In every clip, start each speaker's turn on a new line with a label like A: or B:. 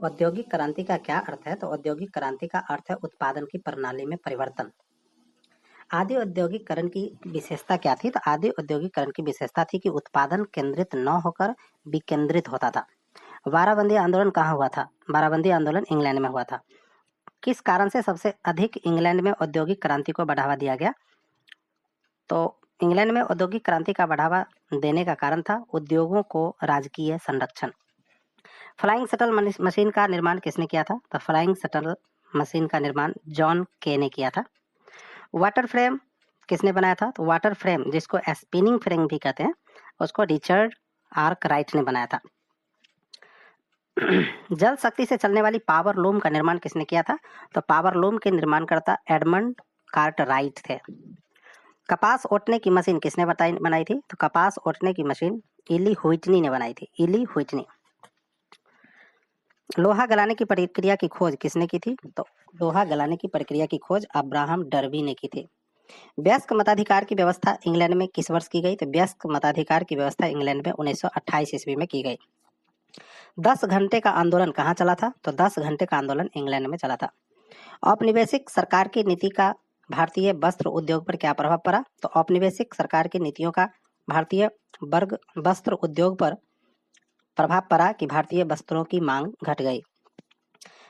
A: औद्योगिक क्रांति का क्या अर्थ है? तो औद्योगिक क्रांति का अर्थ है उत्पादन की प्रणाली में परिवर्तन। आदि औद्योगिकरण की विशेषता क्या थी? तो आदि औद्योगिकरण की विशेषता थी कि उत्पादन केंद्रित न होकर विकेंद्रित होता था। बाराबंदी आंदोलन कहाँ हुआ था? बाराबंदी आंदोलन इंग्लैंड में हुआ था। किस कारण से सबसे अधिक इंग्लैंड में औद्योगिक क्रांति को बढ़ावा दिया गया? तो इंग्लैंड में औद्योगिक क्रांति का बढ़ावा देने का कारण था उद्योगों को राजकीय संरक्षण। फ्लाइंग शटल मशीन का निर्माण किसने किया था? तो फ्लाइंग शटल मशीन का निर्माण जॉन के ने किया था। वाटर फ्रेम किसने बनाया था? तो वाटर फ्रेम, जिसको स्पिनिंग फ्रेम भी कहते हैं, उसको रिचर्ड आर्कराइट ने बनाया था। जल शक्ति से चलने वाली पावर लूम का निर्माण किसने किया था? तो पावर लूम के निर्माणकर्ता एडमंड कार्टराइट थे। कपास ओटने की मशीन किसने बनाई थी? तो कपास ओटने की मशीन इली व्हिटनी ने बनाई थी। इली व्हिटनी। लोहा गलाने की प्रक्रिया की खोज किसने की थी? तो लोहा गलाने की प्रक्रिया की खोज अब्राहम डर्बी ने की थी। वयस्क मताधिकार की व्यवस्था इंग्लैंड में किस वर्ष की गई? तो वयस्क मताधिकार की व्यवस्था इंग्लैंड में 1928 ईस्वी में की गई। 10 घंटे का आंदोलन कहाँ चला था? तो 10 घंटे का आंदोलन इंग्लैंड में चला था। औपनिवेशिक सरकार की नीति का भारतीय वस्त्र उद्योग पर क्या प्रभाव पड़ा? तो औपनिवेशिक सरकार की नीतियों का भारतीय वर्ग वस्त्र उद्योग पर प्रभाव पड़ा कि भारतीय वस्त्रों की मांग घट गई।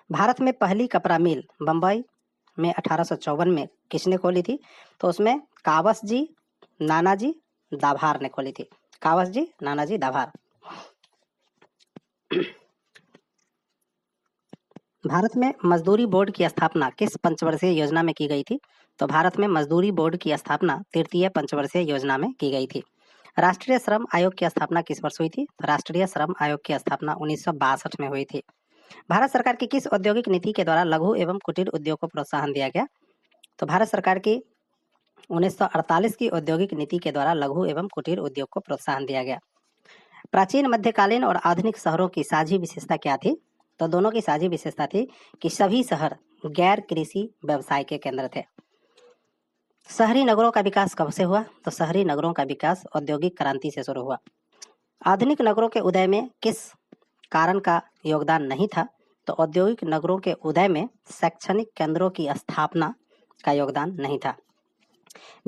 A: भारत में पहली कपड़ा मिल बम्बई में 1854 में किसने खोली थी? तो उसमें कावस जी नानाजी दाभार ने खोली थी। कावस जी नानाजी दाभार। भारत में मजदूरी बोर्ड की स्थापना किस पंचवर्षीय योजना में की गई थी? तो भारत में मजदूरी बोर्ड की स्थापना तृतीय पंचवर्षीय योजना में की गई थी। राष्ट्रीय श्रम आयोग की स्थापना किस वर्ष हुई थी? तो राष्ट्रीय श्रम आयोग की स्थापना 1962 में हुई थी। भारत सरकार की किस औद्योगिक नीति के द्वारा लघु एवं कुटीर उद्योग को प्रोत्साहन दिया गया? तो भारत सरकार की 1948 की औद्योगिक नीति के द्वारा लघु एवं कुटीर उद्योग को प्रोत्साहन दिया गया। प्राचीन, मध्यकालीन और आधुनिक शहरों की साझी विशेषता क्या थी? तो दोनों की साझी विशेषता थी कि सभी शहर गैर कृषि व्यवसाय के केंद्र थे। शहरी नगरों का विकास कब से हुआ? तो शहरी नगरों का विकास औद्योगिक क्रांति से शुरू हुआ। आधुनिक नगरों के उदय में किस कारण का योगदान नहीं था? तो औद्योगिक नगरों के उदय में शैक्षणिक केंद्रों की स्थापना का योगदान नहीं था।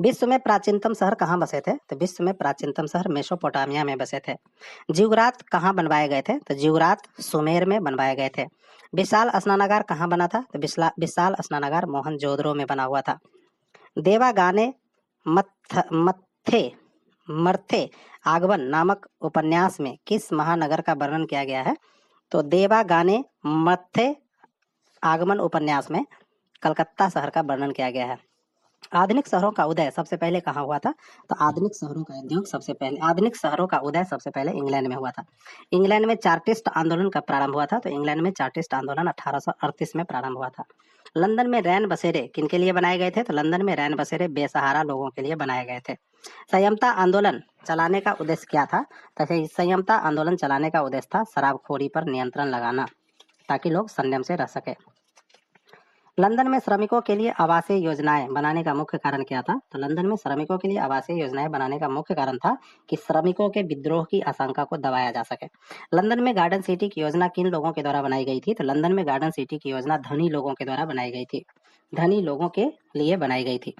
A: विश्व में प्राचीनतम शहर कहाँ बसे थे? तो विश्व में प्राचीनतम शहर मेसोपोटामिया में बसे थे। जिगुरात कहाँ बनवाए गए थे? तो जिगुरात सुमेर में बनवाए गए थे। विशाल स्नानागार कहाँ बना था? तो विशाल स्नानागार मोहनजोदड़ो में बना हुआ था। देवागाने मर्थे आगमन नामक उपन्यास में किस महानगर का वर्णन किया गया है? तो देवागाने मर्थे आगमन उपन्यास में कलकत्ता शहर का वर्णन किया गया है। आधुनिक शहरों का उदय सबसे पहले कहाँ हुआ था? तो आधुनिक शहरों का उदय सबसे पहले इंग्लैंड में हुआ था। इंग्लैंड में चार्टिस्ट आंदोलन का प्रारंभ हुआ था? तो इंग्लैंड में चार्टिस्ट आंदोलन 1838 में प्रारंभ हुआ था। लंदन में रैन बसेरे किनके लिए बनाए गए थे? तो लंदन में रैन बसेरे बेसहारा लोगों के लिए बनाए गए थे। संयमता आंदोलन चलाने का उद्देश्य क्या था? तो संयमता आंदोलन चलाने का उद्देश्य था शराबखोरी पर नियंत्रण लगाना, ताकि लोग संयम से रह सके। लंदन में श्रमिकों के लिए आवासीय योजनाएं बनाने का मुख्य कारण क्या था? तो लंदन में श्रमिकों के लिए आवासीय योजनाएं बनाने का मुख्य कारण था कि श्रमिकों के विद्रोह की आशंका को दबाया जा सके। लंदन में गार्डन सिटी की योजना किन लोगों के द्वारा बनाई गई थी? तो लंदन में गार्डन सिटी की योजना धनी लोगों के द्वारा बनाई गई थी। धनी लोगों के लिए बनाई गई थी।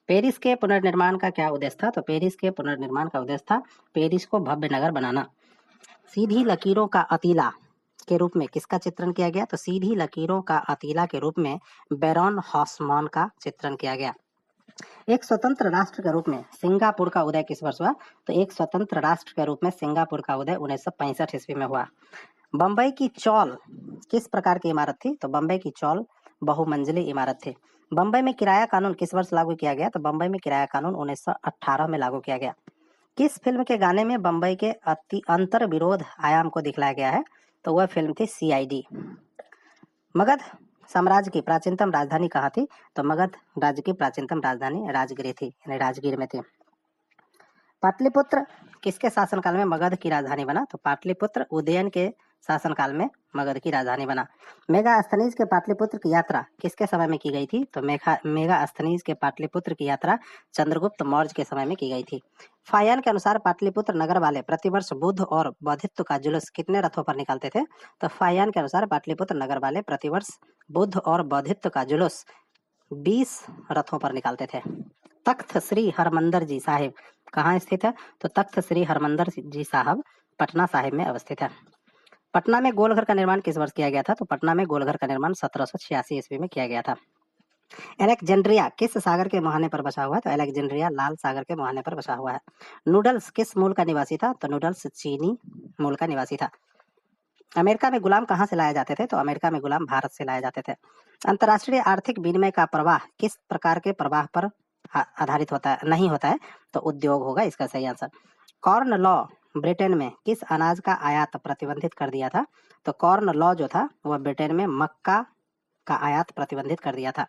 A: पेरिस के पुनर्निर्माण का क्या उद्देश्य था? तो पेरिस के पुनर्निर्माण का उद्देश्य था पेरिस को भव्य नगर बनाना। सीधी लकीरों का अतीला के रूप में किसका चित्रण किया गया? तो सीधी लकीरों का अतीला के रूप में बैरॉन हॉसमॉन का चित्रण किया गया। एक स्वतंत्र राष्ट्र के रूप में सिंगापुर का उदय किस वर्ष हुआ? तो एक स्वतंत्र राष्ट्र के रूप में सिंगापुर का उदय 1965 ईस्वी में हुआ। बम्बई की चौल किस प्रकार की इमारत थी? तो बम्बई की चौल बहुमंजिली इमारत थी। बम्बई में किराया कानून किस वर्ष लागू किया गया? तो बम्बई में किराया कानून 1918 में लागू किया गया। किस फिल्म के गाने में बम्बई के अंतर विरोध आयाम को दिखलाया गया है? तो वह फिल्म थी CID। मगध साम्राज्य की प्राचीनतम राजधानी कहाँ थी? तो मगध राज्य की प्राचीनतम राजधानी राजगिर थी, यानी राजगीर में थी। पाटलिपुत्र किसके शासनकाल में मगध की राजधानी बना? तो पाटलिपुत्र उदयन के शासनकाल में मगध की राजधानी बना। मेगास्थनीज के पाटलिपुत्र की यात्रा किसके समय में की गई थी? तो मेगास्थनीज के पाटलिपुत्र की यात्रा चंद्रगुप्त मौर्य के समय में की गई थी। फायान के अनुसार पाटलिपुत्र नगर वाले प्रतिवर्ष बुद्ध और बौद्धित्व का जुलूस कितने रथों पर निकालते थे? तो फायान के अनुसार पाटलिपुत्र नगर वाले प्रतिवर्ष बुद्ध और बौद्धित्व का जुलूस 20 रथों पर निकालते थे। तख्त श्री हरमंदिर जी साहिब कहाँ स्थित है? तो तख्त श्री हरमंदिर जी साहब पटना साहिब में अवस्थित है। पटना में गोलघर का निर्माण किस वर्ष किया गया था? तो पटना में गोलघर का निर्माण 1786 ईस्वी में किया गया था। अलेक्जेंड्रिया किस सागर के मुहाने पर बसा हुआ है? तो अलेक्जेंड्रिया लाल सागर के मुहाने पर बसा हुआ है। नूडल्स किस मूल का निवासी था? तो नूडल्स चीनी मूल का निवासी था। अमेरिका में गुलाम कहाँ से लाए जाते थे? तो अमेरिका में गुलाम भारत से लाए जाते थे। अंतर्राष्ट्रीय आर्थिक विनिमय का प्रवाह किस प्रकार के प्रवाह पर आधारित होता है नहीं होता है? तो उद्योग होगा इसका सही आंसर। कॉर्न लॉ ब्रिटेन में किस अनाज का आयात प्रतिबंधित कर दिया था? तो कॉर्न लॉ जो था वह ब्रिटेन में मक्का का आयात प्रतिबंधित कर दिया था।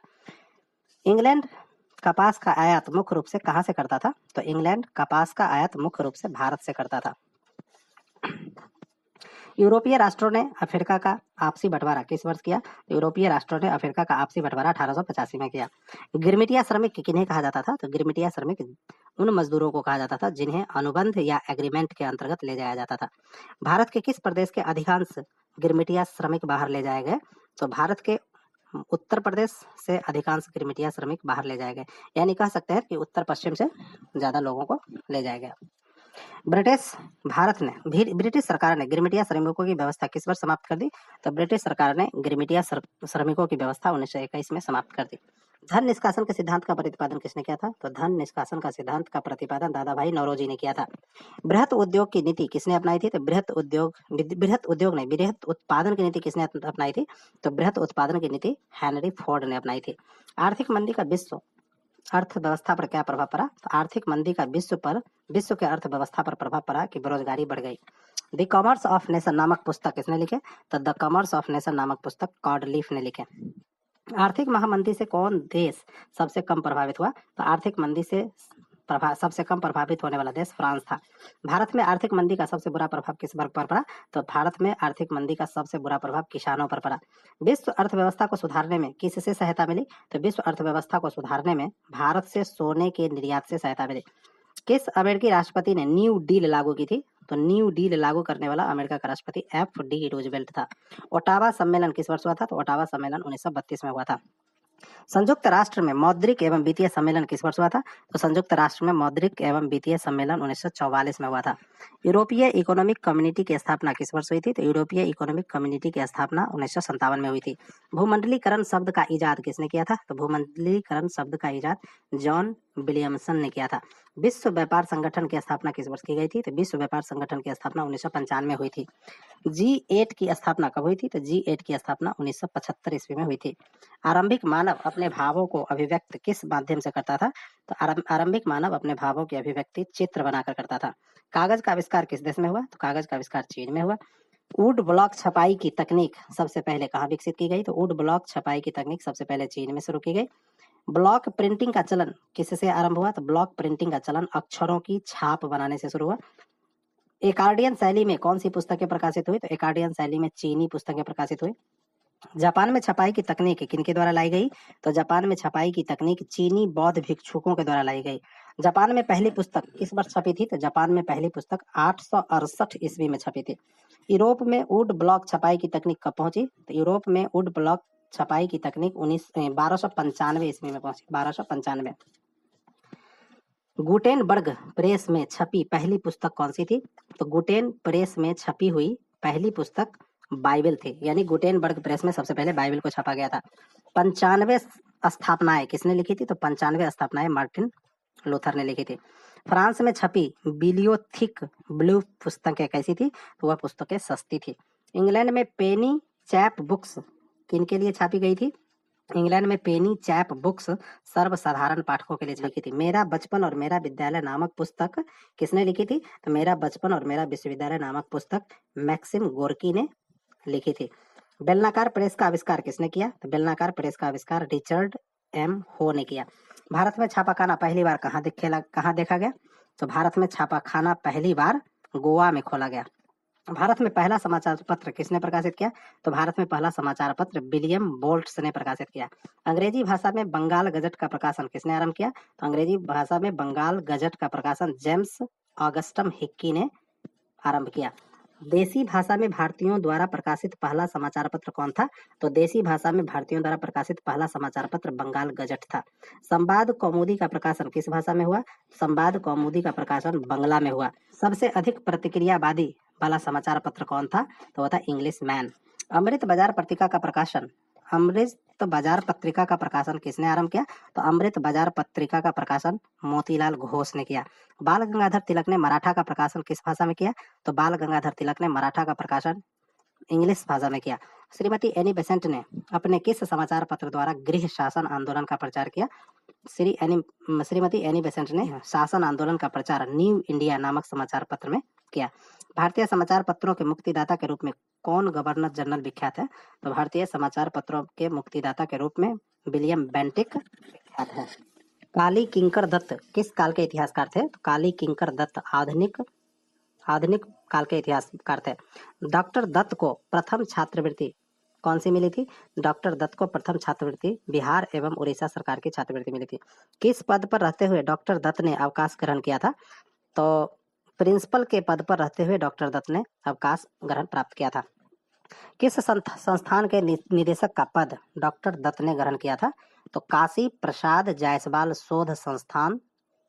A: इंग्लैंड कपास का आयात मुख्य रूप से कहाँ से करता था? तो इंग्लैंड कपास का आयात मुख्य रूप से भारत से करता था। यूरोपीय राष्ट्रों ने अफ्रीका का आपसी बंटवारा किस वर्ष किया? यूरोपीय राष्ट्रों ने अफ्रीका का आपसी बंटवारा 1885 में किया। गिरमिटिया श्रमिक किन्हें कहा जाता था? तो गिरमिटिया श्रमिक उन मजदूरों को कहा जाता था जिन्हें अनुबंध या एग्रीमेंट के अंतर्गत ले जाया जाता था। भारत के किस प्रदेश के अधिकांश गिरमिटिया श्रमिक बाहर ले जाए गए? तो भारत के उत्तर प्रदेश से अधिकांश गिरमिटिया श्रमिक बाहर ले जाए गए, यानी कह सकते हैं कि उत्तर पश्चिम से ज्यादा लोगों को ले जाया गया। ब्रिटिश सरकार ने गिरमिटिया श्रमिकों की व्यवस्था किस वर्ष समाप्त कर दी? तो ब्रिटिश सरकार ने गिरमिटिया श्रमिकों की व्यवस्था 1921 में समाप्त कर दी। धन निष्कासन के सिद्धांत का प्रतिपादन किसने किया था? तो धन निष्कासन का सिद्धांत का प्रतिपादन दादा भाई नौरोजी ने किया था। बृहत उद्योग की नीति किसने अपनाई थी? तो बृहत उत्पादन की नीति किसने अपनाई थी? तो बृहत उत्पादन की नीति हेनरी फोर्ड ने अपनाई थी। आर्थिक मंदी का विश्व अर्थव्यवस्था पर क्या प्रभाव पड़ा? तो आर्थिक मंदी का विश्व के अर्थव्यवस्था पर प्रभाव पड़ा कि बेरोजगारी बढ़ गई। द कॉमर्स ऑफ नेशन नामक पुस्तक किसने लिखे? तो द कॉमर्स ऑफ नेशन नामक पुस्तक कॉर्डलीफ ने लिखे। आर्थिक महामंदी से कौन देश सबसे कम प्रभावित हुआ? तो आर्थिक मंदी से सबसे कम प्रभावित होने वाला देश फ्रांस था। भारत में आर्थिक मंदी का सबसे बुरा प्रभाव किस वर्ग पर पड़ा? तो भारत में आर्थिक मंदी का सबसे बुरा प्रभाव किसानों पर पड़ा। विश्व अर्थव्यवस्था को सुधारने में किससे सहायता मिली? तो विश्व अर्थव्यवस्था को सुधारने में भारत से सोने के निर्यात से सहायता मिली। किस अमेरिकी राष्ट्रपति ने न्यू डील लागू की थी? तो न्यू डील लागू करने वाला अमेरिका का राष्ट्रपति FD रूजवेल्ट था। ओटावा सम्मेलन किस वर्ष हुआ था? तो ओटावा सम्मेलन 1932 में हुआ था। संयुक्त राष्ट्र में मौद्रिक एवं वित्तीय सम्मेलन किस वर्ष हुआ था? तो संयुक्त राष्ट्र में मौद्रिक एवं वित्तीय सम्मेलन 1944 में हुआ था। यूरोपीय इकोनॉमिक कम्युनिटी की स्थापना किस वर्ष हुई थी? तो यूरोपीय इकोनॉमिक कम्युनिटी की स्थापना 1957 में हुई थी। भूमंडलीकरण शब्द का इजाद किसने किया था? तो भूमंडलीकरण शब्द का इजाद जॉन विलियमसन ने किया था। विश्व व्यापार संगठन की स्थापना किस वर्ष की गई थी? तो विश्व व्यापार संगठन की स्थापना 1995 में हुई थी। G8 की स्थापना कब हुई थी? तो G8 की स्थापना 1975 ईस्वी में हुई थी। आरंभिक मानव अपने भावों को अभिव्यक्त किस माध्यम से करता था? तो आरंभिक मानव अपने भावों की अभिव्यक्ति चित्र बनाकर करता था। कागज का आविष्कार किस देश में हुआ? तो कागज का आविष्कार चीन में हुआ। वुड ब्लॉक छपाई की तकनीक सबसे पहले कहाँ विकसित की गई? तो वुड ब्लॉक छपाई की तकनीक सबसे पहले चीन में शुरू की गई। ब्लॉक प्रिंटिंग का चलन किससे आरंभ हुआ? तो ब्लॉक प्रिंटिंग का चलन अक्षरों की छाप बनाने से शुरू हुआ। एकार्डियन शैली में कौन सी पुस्तकें प्रकाशित हुई? तो एकार्डियन शैली में चीनी पुस्तकें प्रकाशित हुई। जापान में छपाई की तकनीक किनके द्वारा लाई गई? तो जापान में छपाई की तकनीक चीनी बौद्ध भिक्षुकों के द्वारा लाई गई। जापान में पहली पुस्तक किस वर्ष छपी थी? तो जापान में पहली पुस्तक 868 ईस्वी में छपी थी। यूरोप में वुड ब्लॉक छपाई की तकनीक कब पहुंची? तो यूरोप में वुड ब्लॉक छपाई की तकनीक 1295 ईस्वी में पहुंची। 1295। गुटेनबर्ग प्रेस में छपी पहली पुस्तक कौन सी थी? तो गुटेन प्रेस में छपी हुई पहली पुस्तक बाइबल थी, यानी गुटेनबर्ग प्रेस में सबसे पहले बाइबल को छपा गया था। 95 स्थापनाएं किसने लिखी थी? तो 95 स्थापनाएं मार्टिन लूथर ने लिखी थी। फ्रांस में छपी बिलियोथिक ब्लू पुस्तकें कैसी थी? तो वह पुस्तकें सस्ती थी। इंग्लैंड में पेनी चैप बुक्स किनके लिए छापी गई थी? इंग्लैंड में पेनी चैप बुक्स सर्वसाधारण पाठकों के लिए लिखी थी। मेरा बचपन और मेरा विद्यालय नामक पुस्तक किसने लिखी थी? तो मेरा बचपन और मेरा विश्वविद्यालय नामक पुस्तक मैक्सिम गोर्की ने लिखी थी। बेलनाकार प्रेस का आविष्कार किसने किया? तो बेलनाकार प्रेस का आविष्कार रिचर्ड M हो ने किया। भारत में छापाखाना पहली बार कहाँ देखा गया? तो भारत में छापाखाना पहली बार गोवा में खोला गया। भारत में पहला समाचार पत्र किसने प्रकाशित किया? तो भारत में पहला समाचार पत्र विलियम बोल्ट्स ने प्रकाशित किया। अंग्रेजी भाषा में बंगाल गजट का प्रकाशन किसने आरंभ किया? तो अंग्रेजी भाषा में बंगाल गजट का प्रकाशन जेम्स ऑगस्टम हिक्की ने आरंभ किया। देसी भाषा में भारतीयों द्वारा प्रकाशित पहला समाचार पत्र कौन था? तो देसी भाषा में भारतीयों द्वारा प्रकाशित पहला समाचार पत्र बंगाल गजट था। संवाद कौमुदी का प्रकाशन किस भाषा में हुआ? संवाद कौमुदी का प्रकाशन बांग्ला में हुआ। सबसे अधिक प्रतिक्रियावादी वाला समाचार पत्र कौन था? तो वह था इंग्लिश मैन। अमृत बाजार पत्रिका का प्रकाशन अमृत बाजार पत्रिका का प्रकाशन किसने आरंभ किया? तो अमृत बाजार पत्रिका का प्रकाशन मोतीलाल घोष ने किया। बाल गंगाधर तिलक ने मराठा का प्रकाशन किस भाषा में किया? तो बाल गंगाधर तिलक ने मराठा का प्रकाशन इंग्लिश भाषा में किया। श्रीमती एनी बेसेंट ने अपने किस समाचार पत्र द्वारा गृह शासन आंदोलन का प्रचार किया? श्रीमती एनी बेसेंट ने शासन आंदोलन का प्रचार न्यू इंडिया नामक समाचार पत्र में किया। भारतीय समाचार पत्रों के मुक्तिदाता के रूप में कौन गवर्नर जनरल विख्यात है? तो भारतीय समाचार पत्रों के मुक्तिदाता के रूप में विलियम बेंटिक विख्यात है। काली किंकर दत्त किस काल के इतिहासकार थे? तो काली किंकर दत्त आधुनिक काल के इतिहासकार थे। डॉक्टर दत्त को प्रथम छात्रवृत्ति कौन सी मिली थी? डॉक्टर दत्त को प्रथम छात्रवृत्ति बिहार एवं उड़ीसा सरकार की छात्रवृत्ति मिली थी। किस पद पर रहते हुए डॉक्टर दत्त ने अवकाश ग्रहण किया था? तो प्रिंसिपल के पद पर रहते हुए डॉक्टर दत्त ने अवकाश ग्रहण प्राप्त किया था। किस संस्थान के निदेशक का पद डॉक्टर दत्त ने ग्रहण किया था? तो काशी प्रसाद जायसवाल शोध संस्थान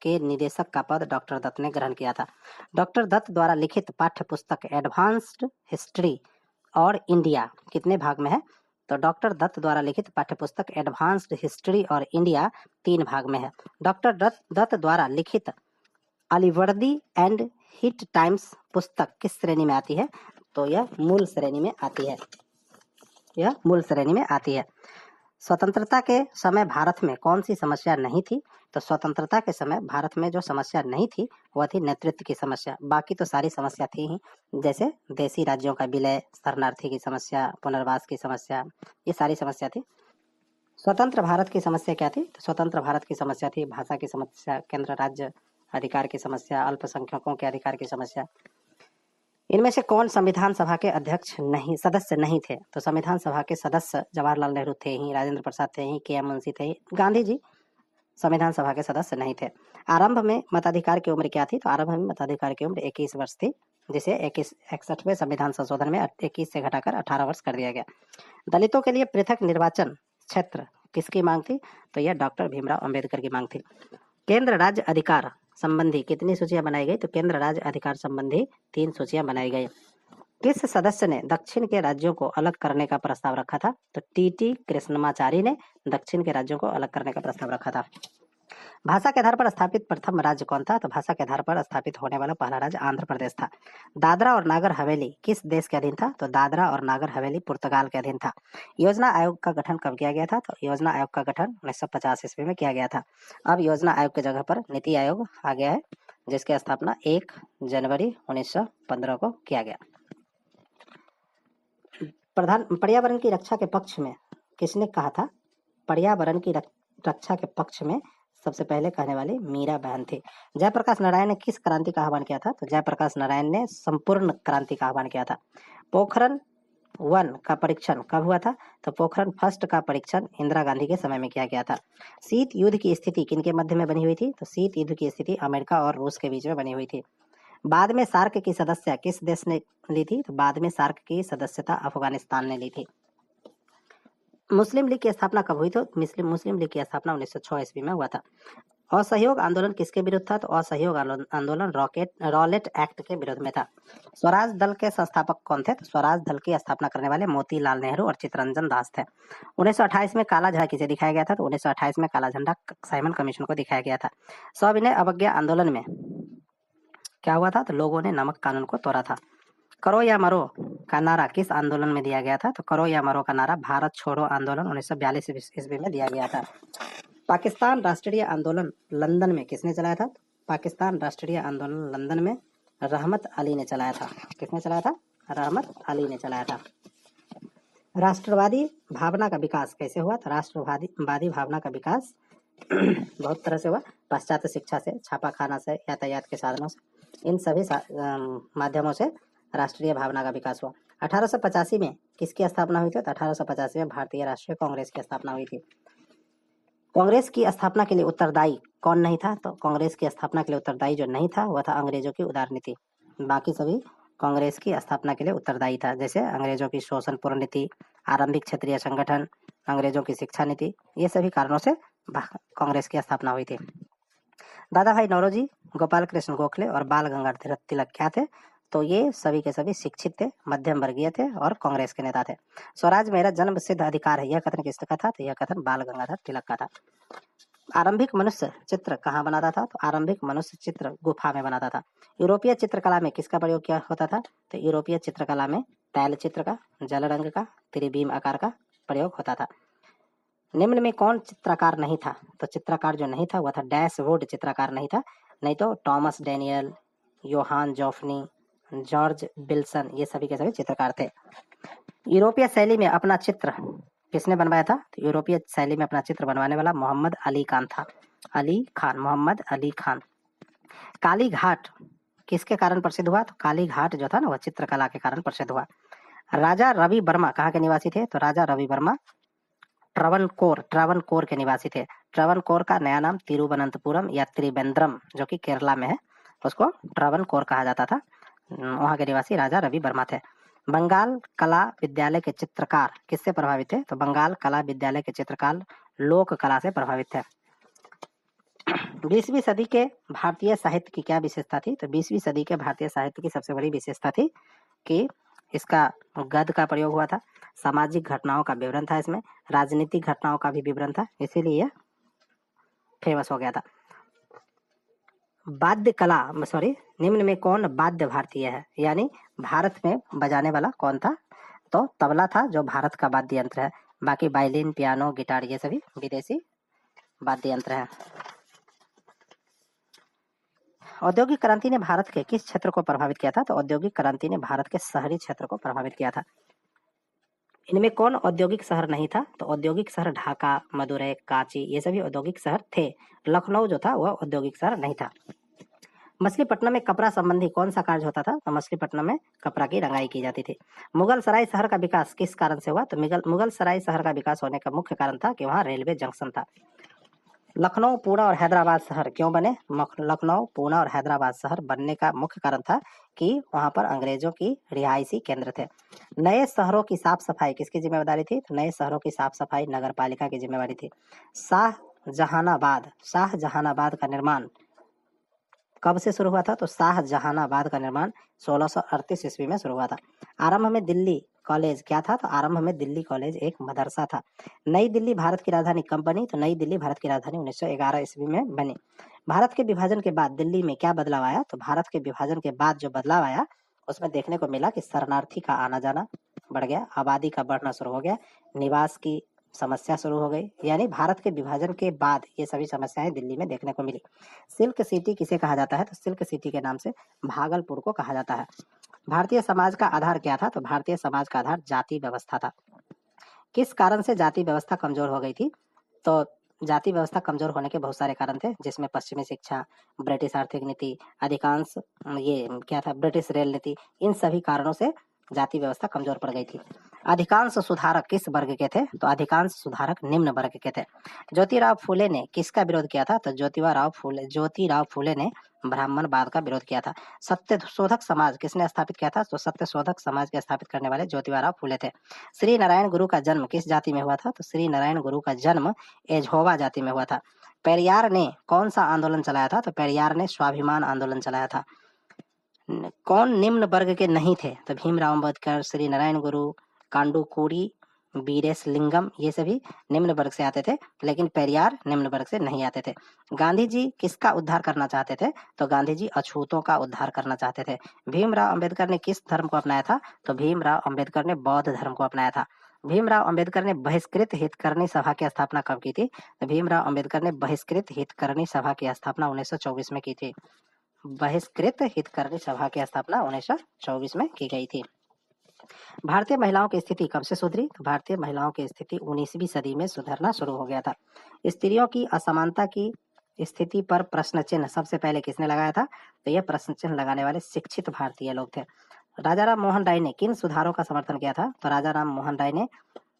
A: के निदेशक का पद डॉक्टर दत्त ने ग्रहण किया था। डॉक्टर दत्त द्वारा लिखित पाठ्य पुस्तक एडवांस्ड हिस्ट्री और इंडिया कितने भाग में है? तो डॉक्टर दत्त द्वारा लिखित पाठ्य पुस्तक एडवांस्ड हिस्ट्री और इंडिया 3 भाग में है। डॉक्टर दत्त द्वारा लिखित अलीवर्दी एंड हिट टाइम्स पुस्तक किस श्रेणी में आती है? तो यह मूल श्रेणी में आती है। स्वतंत्रता के समय भारत में कौन सी समस्या नहीं थी? तो स्वतंत्रता के समय भारत में जो समस्या नहीं थी वह थी नेतृत्व की समस्या। बाकी तो सारी समस्या थी ही, जैसे देसी राज्यों का विलय, शरणार्थी की समस्या, पुनर्वास की समस्या, ये सारी समस्या थी। स्वतंत्र भारत की समस्या क्या थी? तो स्वतंत्र भारत की समस्या थी भाषा की समस्या, केंद्र राज्य अधिकार की समस्या, अल्पसंख्यकों के अधिकार की समस्या। इनमें से कौन संविधान सभा के सदस्य नहीं थे? तो संविधान सभा के सदस्य जवाहरलाल नेहरू थे ही, राजेंद्र प्रसाद थे ही, के.एम. मुंशी थे ही, गांधी जी संविधान सभा के सदस्य नहीं थे। आरंभ में मताधिकार की उम्र क्या थी? तो आरंभ में मताधिकार की उम्र 21 वर्ष थी, जिसे 61वें संविधान संशोधन में 21 से घटाकर 18 वर्ष कर दिया गया। दलितों के लिए पृथक निर्वाचन क्षेत्र किसकी मांग थी? तो यह डॉक्टर भीमराव अंबेडकर की मांग थी। केंद्र राज्य अधिकार संबंधी कितनी सूचियां बनाई गई? तो केंद्र राज्य अधिकार संबंधी 3 सूचियां बनाई गई। किस सदस्य ने दक्षिण के राज्यों को अलग करने का प्रस्ताव रखा था? तो टी.टी. कृष्णमाचारी ने दक्षिण के राज्यों को अलग करने का प्रस्ताव रखा था। भाषा के आधार पर स्थापित प्रथम राज्य कौन था? तो भाषा के आधार पर स्थापित होने वाला पहला राज्य आंध्र प्रदेश था। दादरा और नागर हवेली किस देश के अधीन था? तो दादरा और नागर हवेली पुर्तगाल के अधीन था। योजना आयोग का गठन कब किया गया था? तो योजना आयोग का गठन 1950 ईस्वी में किया गया था। अब योजना आयोग की जगह पर नीति आयोग आ गया है, जिसकी स्थापना 1 जनवरी 1915 को किया गया। पर्यावरण की रक्षा के पक्ष में किसने कहा था? पर्यावरण की रक्षा के पक्ष में सबसे पहले कहने वाली मीरा बहन थी। जयप्रकाश नारायण ने किस क्रांति का आह्वान किया था? तो जयप्रकाश नारायण ने संपूर्ण क्रांति का आह्वान किया था। पोखरण 1 का परीक्षण कब हुआ था? तो पोखरण फर्स्ट का परीक्षण इंदिरा गांधी के समय में किया गया था। शीत युद्ध की स्थिति किनके मध्य में बनी हुई थी? तो शीत युद्ध की स्थिति अमेरिका और रूस के बीच में बनी हुई थी। बाद में सार्क की सदस्यता किस देश ने ली थी? तो बाद में सार्क की सदस्यता अफगानिस्तान ने ली थी। मुस्लिम लीग की स्थापना कब हुई? तो मुस्लिम लीग की स्थापना 1906 ईस्वी में हुआ था। असहयोग आंदोलन किसके विरुद्ध था? तो असहयोग आंदोलन रॉलेट एक्ट के विरोध में था। स्वराज दल के संस्थापक कौन थे? तो स्वराज दल की स्थापना करने वाले मोतीलाल नेहरू और चित्तरंजन दास थे। 1928 में काला झंडा किसे दिखाया गया था? तो 1928 में काला झंडा साइमन कमीशन को दिखाया गया था। सविनय अवज्ञा आंदोलन में क्या हुआ था? तो लोगों ने नमक कानून को तोड़ा था। करो या मरो का नारा किस आंदोलन में दिया गया था? तो करो या मरो का नारा भारत छोड़ो आंदोलन 1942 ईस्वी में दिया गया था। पाकिस्तान राष्ट्रीय आंदोलन लंदन में किसने चलाया था? पाकिस्तान राष्ट्रीय आंदोलन लंदन में रहमत अली ने चलाया था। किसने चलाया था? रहमत अली ने चलाया था। राष्ट्रवादी भावना का विकास कैसे हुआ? तो राष्ट्रवादी भावना का विकास बहुत तरह से हुआ। पाश्चात्य शिक्षा से, छापाखाना से, यातायात के साधनों से, इन सभी माध्यमों से राष्ट्रीय भावना का विकास हुआ। 1885 में किसकी स्थापना हुई थी? तो 1885 में भारतीय राष्ट्रीय कांग्रेस की स्थापना हुई थी। कांग्रेस की स्थापना के लिए उत्तरदायी कौन नहीं था? तो कांग्रेस की स्थापना के लिए उत्तरदायी जो नहीं था वह था अंग्रेजों की उदार नीति। बाकी सभी कांग्रेस की स्थापना के लिए उत्तरदायी था, जैसे अंग्रेजों की शोषणपूर्ण नीति, आरंभिक क्षेत्रीय संगठन, अंग्रेजों की शिक्षा नीति, ये सभी कारणों से कांग्रेस की स्थापना हुई थी। दादा भाई नौरोजी, गोपाल कृष्ण गोखले और बाल गंगाधर तिलक क्या थे? तो ये सभी के सभी शिक्षित थे, मध्यम वर्गीय थे और कांग्रेस के नेता थे। स्वराज मेरा जन्म सिद्ध अधिकार है, यह कथन किसका था? तो यह कथन बाल गंगाधर तिलक का था। आरंभिक मनुष्य चित्र कहाँ बनाता था? तो आरंभिक मनुष्य चित्र गुफा में बनाता था। यूरोपीय चित्रकला में किसका प्रयोग किया होता था? तो यूरोपीय चित्रकला में तैल चित्र का, जल रंग का, त्रिभीम आकार का प्रयोग होता था। निम्न में कौन चित्रकार नहीं था? तो चित्रकार जो नहीं था वह था डैशवुड चित्रकार नहीं था, नहीं तो Thomas Daniell, Johann Zoffany, George Willison, ये सभी के सभी चित्रकार थे। यूरोपीय शैली में अपना चित्र किसने बनवाया था? तो यूरोपीय शैली में अपना चित्र बनवाने वाला मोहम्मद अली खान था। मोहम्मद अली खान। काली घाट किसके कारण प्रसिद्ध हुआ? तो काली घाट जो था ना वह चित्रकला के कारण प्रसिद्ध हुआ। राजा रवि वर्मा कहाँ के निवासी थे? तो राजा रवि वर्मा ट्रावनकोर के निवासी थे। ट्रावनकोर का नया नाम तिरुवनंतपुरम या त्रिवेंद्रम जो कि केरला में है, उसको ट्रावनकोर कहा जाता था। वहाँ के निवासी राजा रवि वर्मा थे। बंगाल कला विद्यालय के चित्रकार किससे प्रभावित थे? तो बंगाल कला विद्यालय के चित्रकार लोक कला से प्रभावित थे। 20वीं सदी के भारतीय साहित्य की क्या विशेषता थी? तो 20वीं सदी के भारतीय साहित्य की सबसे बड़ी विशेषता थी कि इसका गद्य का प्रयोग हुआ था, सामाजिक घटनाओं का विवरण था, इसमें राजनीतिक घटनाओं का भी विवरण था, इसीलिए यह फेमस हो गया था। निम्न में कौन वाद्य भारतीय है, यानी भारत में बजाने वाला कौन था? तो तबला था जो भारत का वाद्य यंत्र है। बाकी वायलिन, पियानो, गिटार ये सभी विदेशी वाद्य यंत्र हैं। औद्योगिक क्रांति ने भारत के किस क्षेत्र को प्रभावित किया था? तो औद्योगिक क्रांति ने भारत के शहरी क्षेत्र को प्रभावित किया था। इनमें कौन औद्योगिक शहर नहीं था? तो औद्योगिक शहर ढाका, मदुरै, कांची ये सभी औद्योगिक शहर थे। लखनऊ जो था वह औद्योगिक शहर नहीं था। मछलीपट्टनम में कपड़ा संबंधी कौन सा कार्य होता था? तो मछलीपट्टनम में कपड़ा की रंगाई की जाती थी। मुगल सराय शहर का विकास किस कारण से हुआ? तो मुगल सराय शहर का विकास होने का मुख्य कारण था कि वहाँ रेलवे जंक्शन था। लखनऊ, पुणे और हैदराबाद शहर क्यों बने? लखनऊ, पुणे और हैदराबाद शहर बनने का मुख्य कारण था कि वहां पर अंग्रेजों की रिहायशी केंद्र थे। नए शहरों की साफ सफाई किसकी जिम्मेदारी थी? तो नए शहरों की साफ सफाई नगर पालिका की जिम्मेवारी थी। शाहजहानाबाद का निर्माण कब से शुरू हुआ था? तो शाहजहानाबाद का निर्माण 1638 ईस्वी में शुरू हुआ था। आरंभ में दिल्ली कॉलेज क्या था? तो आरंभ में दिल्ली कॉलेज एक मदरसा था। नई दिल्ली भारत की राजधानी कब बनी? तो नई दिल्ली भारत की राजधानी 1911 ईस्वी में बनी। भारत के विभाजन के बाद दिल्ली में क्या बदलाव आया? तो भारत के विभाजन के बाद जो बदलाव आया उसमें देखने को मिला कि शरणार्थी का आना जाना बढ़ गया, आबादी का बढ़ना शुरू हो गया, निवास की समस्या शुरू हो गई, यानी भारत के विभाजन के बाद ये सभी समस्याएं दिल्ली में देखने को मिली। सिल्क सिटी किसे कहा जाता है? तो सिल्क सिटी के नाम से भागलपुर को कहा जाता है। भारतीय समाज का आधार क्या था? तो भारतीय समाज का आधार जाति व्यवस्था था। किस कारण से जाति व्यवस्था कमजोर हो गई थी? तो जाति व्यवस्था कमजोर होने के बहुत सारे कारण थे, जिसमें पश्चिमी शिक्षा, ब्रिटिश आर्थिक नीति, अधिकांश ये क्या था ब्रिटिश रेल नीति, इन सभी कारणों से जाति व्यवस्था कमजोर पड़ गई थी। अधिकांश सुधारक किस वर्ग के थे? तो अधिकांश सुधारक निम्न वर्ग के थे। ज्योतिराव फूले ने किसका विरोध किया था? तो ज्योतिराव फूले ने ब्राह्मणवाद का विरोध किया था। सत्य शोधक समाज किसने स्थापित किया था? तो सत्य शोधक समाज के स्थापित करने वाले ज्योतिराव फूले थे। श्री नारायण गुरु का जन्म किस जाति में हुआ था? तो श्री नारायण गुरु का जन्म एझोवा जाति में हुआ था। पेरियार ने कौन सा आंदोलन चलाया था? तो पेरियार ने स्वाभिमान आंदोलन चलाया था। कौन निम्न वर्ग के नहीं थे? तो भीमराव अम्बेडकर, श्री नारायण गुरु, कांडूकुरी, वीरेश लिंगम ये सभी निम्न वर्ग से आते थे, लेकिन पेरियार निम्न वर्ग से नहीं आते थे। गांधी जी किसका उद्धार करना चाहते थे? तो गांधी जी अछूतों का उद्धार करना चाहते थे। भीमराव अम्बेडकर ने किस धर्म को अपनाया था? तो भीमराव अम्बेडकर ने बौद्ध धर्म को अपनाया था। भीमराव अम्बेडकर ने बहिष्कृत हितकरणी सभा की स्थापना कब की थी? तो भीमराव अम्बेडकर ने बहिष्कृत हितकरणी सभा की स्थापना 1924 में की थी। बहिष्कृत हितकरणी सभा की स्थापना 1924 में की गई थी। भारतीय महिलाओं की स्थिति कब से सुधरी? तो भारतीय महिलाओं की स्थिति 19वीं सदी में सुधरना शुरू हो गया था। स्त्रियों की असमानता की स्थिति पर प्रश्न चिन्ह सबसे पहले किसने लगाया था? तो यह प्रश्न चिन्ह लगाने वाले शिक्षित भारतीय लोग थे। राजा राम मोहन राय ने किन सुधारों का समर्थन किया था? तो राजा राम मोहन राय ने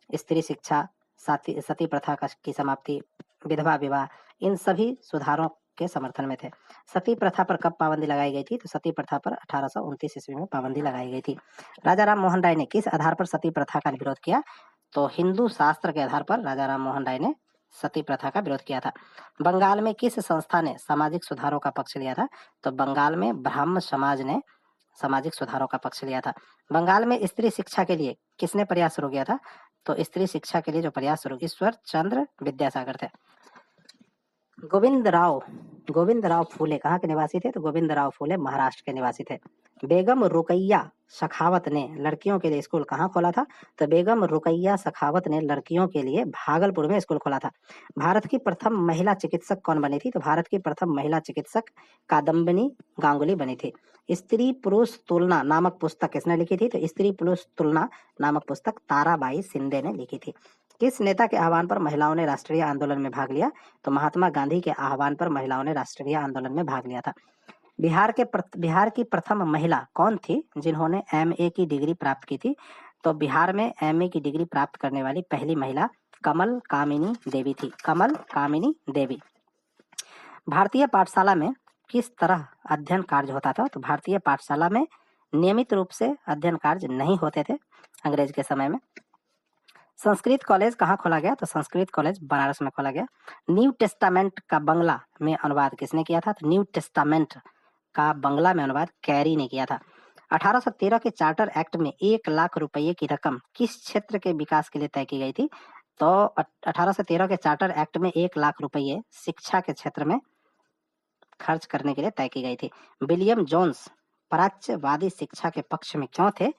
A: स्त्री शिक्षा, सती प्रथा की समाप्ति, विधवा विवाह, इन सभी सुधारों के समर्थन में थे। सती प्रथा पर कब पाबंदी लगाई गई थी? तो सती प्रथा पर 1829 ईस्वी में पाबंदी लगाई गई थी। राजा राम मोहन राय ने किस आधार पर सती प्रथा का विरोध किया? तो हिंदू शास्त्र के आधार पर राजा राम मोहन राय ने सती प्रथा का विरोध किया था। बंगाल में किस संस्था ने सामाजिक सुधारों का पक्ष लिया था? तो बंगाल में ब्राह्म समाज ने सामाजिक सुधारों का पक्ष लिया था। बंगाल में स्त्री शिक्षा के लिए किसने प्रयास शुरू किया था? तो स्त्री शिक्षा के लिए जो प्रयास शुरू ईश्वर चंद्र विद्यासागर थे। गोविंद राव फूले कहाँ के निवासी थे? तो गोविंद राव फूले महाराष्ट्र के निवासी थे। बेगम रुकैया सखावत ने लड़कियों के लिए स्कूल कहाँ खोला था? तो बेगम रुकैया सखावत ने लड़कियों के लिए भागलपुर में स्कूल खोला था। भारत की प्रथम महिला चिकित्सक कौन बनी थी? तो भारत की प्रथम महिला चिकित्सक कादम्बिनी गांगुली बनी थी। स्त्री पुरुष तुलना नामक पुस्तक किसने लिखी थी? तो स्त्री पुरुष तुलना नामक पुस्तक ताराबाई शिंदे ने लिखी थी। किस नेता के आह्वान पर महिलाओं ने राष्ट्रीय आंदोलन में भाग लिया? तो महात्मा गांधी के आह्वान पर महिलाओं ने राष्ट्रीय आंदोलन में भाग लिया था। बिहार की प्रथम महिला कौन थी जिन्होंने एमए की डिग्री प्राप्त की थी? तो बिहार में एमए की डिग्री प्राप्त करने वाली पहली महिला कमल कामिनी देवी थी। कमल कामिनी देवी। भारतीय पाठशाला में किस तरह अध्ययन कार्य होता था? तो भारतीय पाठशाला में नियमित रूप से अध्ययन कार्य नहीं होते थे अंग्रेज के समय में। संस्कृत कॉलेज कहाँ खोला गया? तो संस्कृत कॉलेज बनारस में खोला गया। न्यू टेस्टामेंट का बंगला में अनुवाद किसने किया था? तो न्यू टेस्टामेंट का बंगला में अनुवाद कैरी ने किया था। 1813 के चार्टर एक्ट में 1 लाख रुपए की रकम किस क्षेत्र के विकास के लिए तय की गई थी? तो 1813 के चार्टर एक्ट में 1 लाख रुपए शिक्षा के क्षेत्र में खर्च करने के लिए तय की गई थी। विलियम जोन्स प्राच्यवादी शिक्षा के पक्ष में क्यों थे?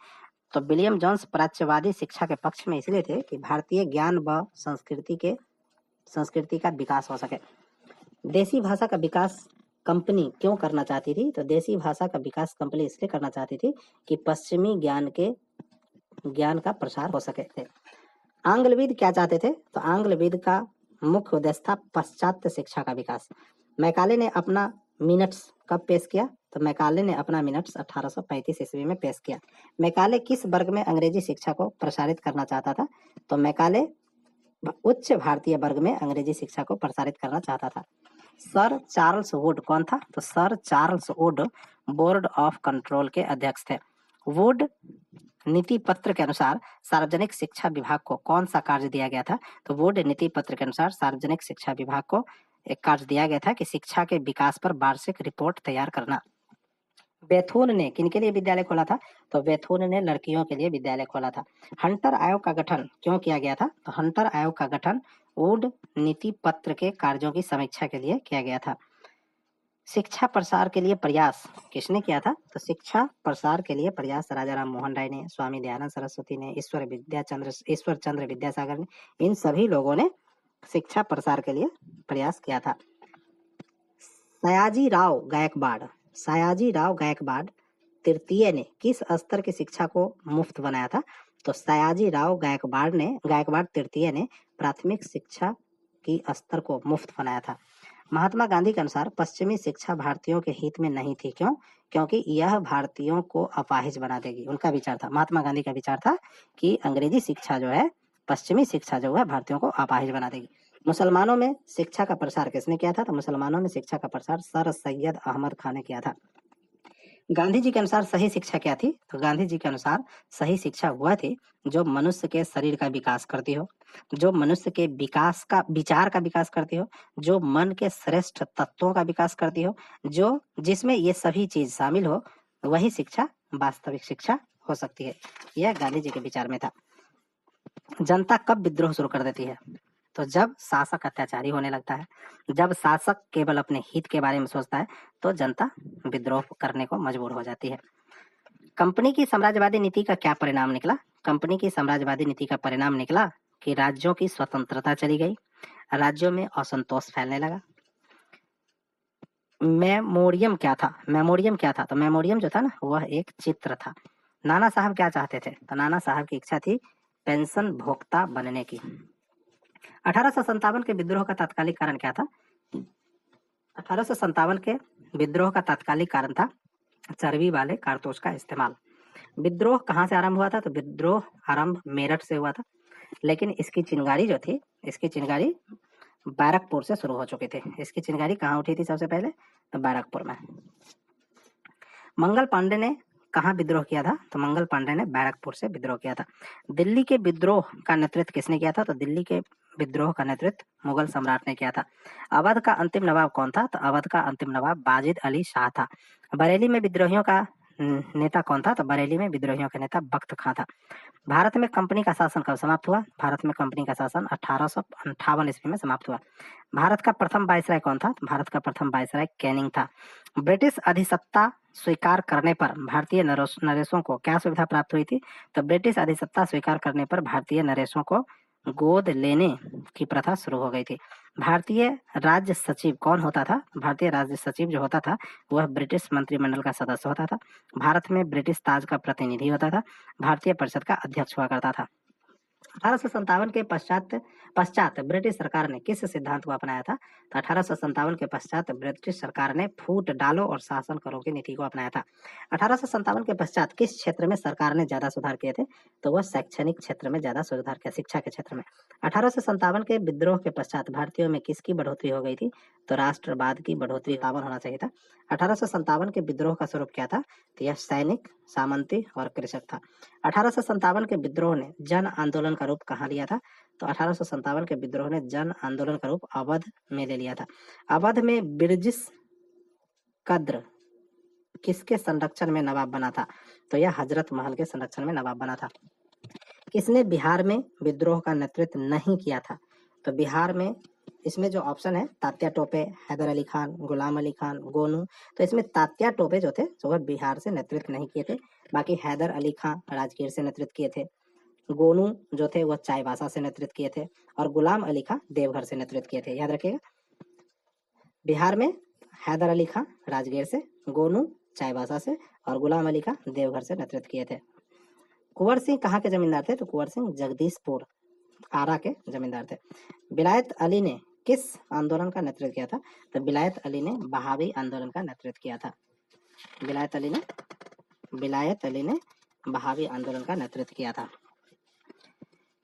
A: तो विलियम जोन्स प्राच्यवादी शिक्षा के पक्ष में इसलिए थे कि भारतीय ज्ञान व संस्कृति का विकास हो सके। देसी भाषा का विकास कंपनी क्यों करना चाहती थी? तो देसी भाषा का विकास कंपनी इसलिए करना चाहती थी कि पश्चिमी ज्ञान का प्रसार हो सके थे। आंग्लविद क्या चाहते थे? तो आंग्लविद का मुख्य उद्देश्य था पाश्चात्य शिक्षा का विकास। मैकाले ने अपना मिनट्स कब पेश किया? तो मैकाले ने अपना मिनट्स 1835 ईस्वी में पेश किया। मैकाले किस वर्ग में अंग्रेजी शिक्षा को प्रसारित करना चाहता था? तो मैकाले उच्च भारतीय वर्ग में अंग्रेजी शिक्षा को प्रसारित करना चाहता था। सर चार्ल्स वुड कौन था? तो sir Charles Wood board of control के अध्यक्ष थे। वुड नीति पत्र के अनुसार सार्वजनिक शिक्षा विभाग को कौन सा कार्य दिया गया था? तो वुड नीति पत्र के अनुसार सार्वजनिक शिक्षा विभाग को एक कार्य दिया गया था कि शिक्षा के विकास पर वार्षिक रिपोर्ट तैयार करना। बेथून ने किनके लिए विद्यालय खोला था? तो बेथून ने लड़कियों के लिए विद्यालय खोला था। हंटर आयोग का गठन क्यों किया गया था? तो हंटर आयोग का गठन वुड नीति पत्र के कार्यों की समीक्षा के लिए किया गया था। शिक्षा प्रसार के लिए प्रयास किसने किया था? तो शिक्षा प्रसार के लिए प्रयास राजा राम मोहन राय ने, स्वामी दयानंद सरस्वती ने, ईश्वर चंद्र विद्यासागर ने, इन सभी लोगों ने शिक्षा प्रसार के लिए प्रयास किया था। सयाजी राव गायकवाड़ तृतीय ने किस स्तर की शिक्षा को मुफ्त बनाया था? तो सयाजी राव गायकवाड़ तृतीय ने प्राथमिक शिक्षा की स्तर को मुफ्त बनाया था। महात्मा गांधी के अनुसार पश्चिमी शिक्षा भारतीयों के हित में नहीं थी। क्यों? क्योंकि यह भारतीयों को अपाहिज बना देगी। उनका विचार था, महात्मा गांधी का विचार था कि अंग्रेजी शिक्षा जो है, पश्चिमी शिक्षा जो है भारतीयों को अपाहिज बना देगी। मुसलमानों में शिक्षा का प्रसार किसने किया था? तो मुसलमानों में शिक्षा का प्रसार सर सैयद अहमद खान ने किया था। गांधी जी के अनुसार सही शिक्षा क्या थी? तो गांधी जी के अनुसार सही शिक्षा वह थी जो मनुष्य के शरीर का विकास करती हो, जो मनुष्य के विचार का विकास करती हो, जो मन के श्रेष्ठ तत्वों का विकास करती हो, जिसमें ये सभी चीज शामिल हो, वही शिक्षा वास्तविक शिक्षा हो सकती है। यह गांधी जी के विचार में था। जनता कब विद्रोह शुरू कर देती है? तो जब शासक अत्याचारी होने लगता है, जब शासक केवल अपने हित के बारे में सोचता है, तो जनता विद्रोह करने को मजबूर हो जाती है। कंपनी की साम्राज्यवादी नीति का क्या परिणाम निकला? कंपनी की साम्राज्यवादी नीति का परिणाम निकला कि राज्यों की स्वतंत्रता चली गई, राज्यों में असंतोष फैलने लगा। मेमोरियम क्या था? तो मेमोरियम जो था ना, वह एक चित्र था। नाना साहब क्या चाहते थे? तो नाना साहब की इच्छा थी पेंशन भोक्ता बनने की। 1857 के विद्रोह का तात्कालिक कारण क्या था? 1857 के विद्रोह का तात्कालिक कारण था चर्बी वाले कारतूस का इस्तेमाल। विद्रोह कहाँ से आरंभ हुआ था? तो विद्रोह आरंभ मेरठ से हुआ था, लेकिन इसकी चिंगारी जो थी, इसकी चिंगारी बैरकपुर से शुरू हो चुकी थी। इसकी चिंगारी कहाँ उठी थी सबसे पहले? तो बैरकपुर में। मंगल पांडे ने कहाँ विद्रोह किया था? तो मंगल पांडे ने बैरकपुर से विद्रोह किया था। दिल्ली के विद्रोह का नेतृत्व किसने किया था? तो दिल्ली के विद्रोह का नेतृत्व मुगल सम्राट ने किया था। अवध का अंतिम नवाब कौन था? तो अवध का अंतिम नवाब बाजिद अली शाह था। बरेली में विद्रोहियों का नेता कौन था? तो बरेली में विद्रोहियों का नेता बख्त खां था। भारत में कंपनी का शासन कब समाप्त हुआ? भारत में कंपनी का शासन 1858 ईस्वी में समाप्त हुआ। भारत का प्रथम वायसराय कौन था? भारत का प्रथम वायसराय कैनिंग था। ब्रिटिश अधिसत्ता स्वीकार करने पर भारतीय नरेशों को क्या सुविधा प्राप्त हुई थी? तो ब्रिटिश अधिसत्ता स्वीकार करने पर भारतीय नरेशों को गोद लेने की प्रथा शुरू हो गई थी। भारतीय राज्य सचिव कौन होता था? भारतीय राज्य सचिव जो होता था वह ब्रिटिश मंत्रिमंडल का सदस्य होता था। भारत में ब्रिटिश ताज का प्रतिनिधि होता था। भारतीय परिषद का अध्यक्ष हुआ करता था। 1857 के पश्चात ब्रिटिश सरकार ने किस सिद्धांत को अपनाया था? तो 1857 के पश्चात ब्रिटिश सरकार ने फूट डालो और शासन करो की नीति को अपनाया था। 1857 के पश्चात किस क्षेत्र में सरकार ने ज्यादा सुधार किए थे? तो वह शैक्षणिक क्षेत्र में ज्यादा सुधार किया, शिक्षा के क्षेत्र में। 1857 के विद्रोह के पश्चात भारतीयों में किसकी बढ़ोतरी हो गई थी? तो राष्ट्रवाद की बढ़ोतरी होना चाहिए था। 1857 के विद्रोह का स्वरूप क्या था? तो यह सैनिक, सामंती और कृषक था। 1857 के विद्रोह ने जन आंदोलन का रूप कहाँ लिया था? तो 1857 के विद्रोह ने जन आंदोलन का रूप अवध में ले लिया था। अवध में बिरजिस कद्र किसके संरक्षण में नवाब बना था? तो यह हजरत महल के संरक्षण में नवाब बना था। किसने बिहार में विद्रोह का नेतृत्व नहीं किया था? तो बिहार में इसमें जो ऑप्शन है तात्या टोपे, हैदर अली खान, गुलाम अली खान, गोनू, तो इसमें तात्या टोपे जो थे तो वह बिहार से नेतृत्व नहीं किए थे। बाकी हैदर अली खान राजगीर से नेतृत्व किए थे। गोनू जो थे वह चाईबासा से नेतृत्व किए थे और गुलाम अली खान देवघर से नेतृत्व किए थे। याद रखिएगा, बिहार में हैदर अली खान राजगीर से, गोनू चाईबासा से और गुलाम अली खान देवघर से नेतृत्व किए थे। कुंवर सिंह कहाँ के जमींदार थे? तो कुंवर सिंह जगदीशपुर आरा के जमींदार थे। बिलायत अली ने किस आंदोलन का नेतृत्व किया था? तो बिलायत अली ने बहावी आंदोलन का नेतृत्व किया था। बिलायत अली ने बहावी आंदोलन का नेतृत्व किया था।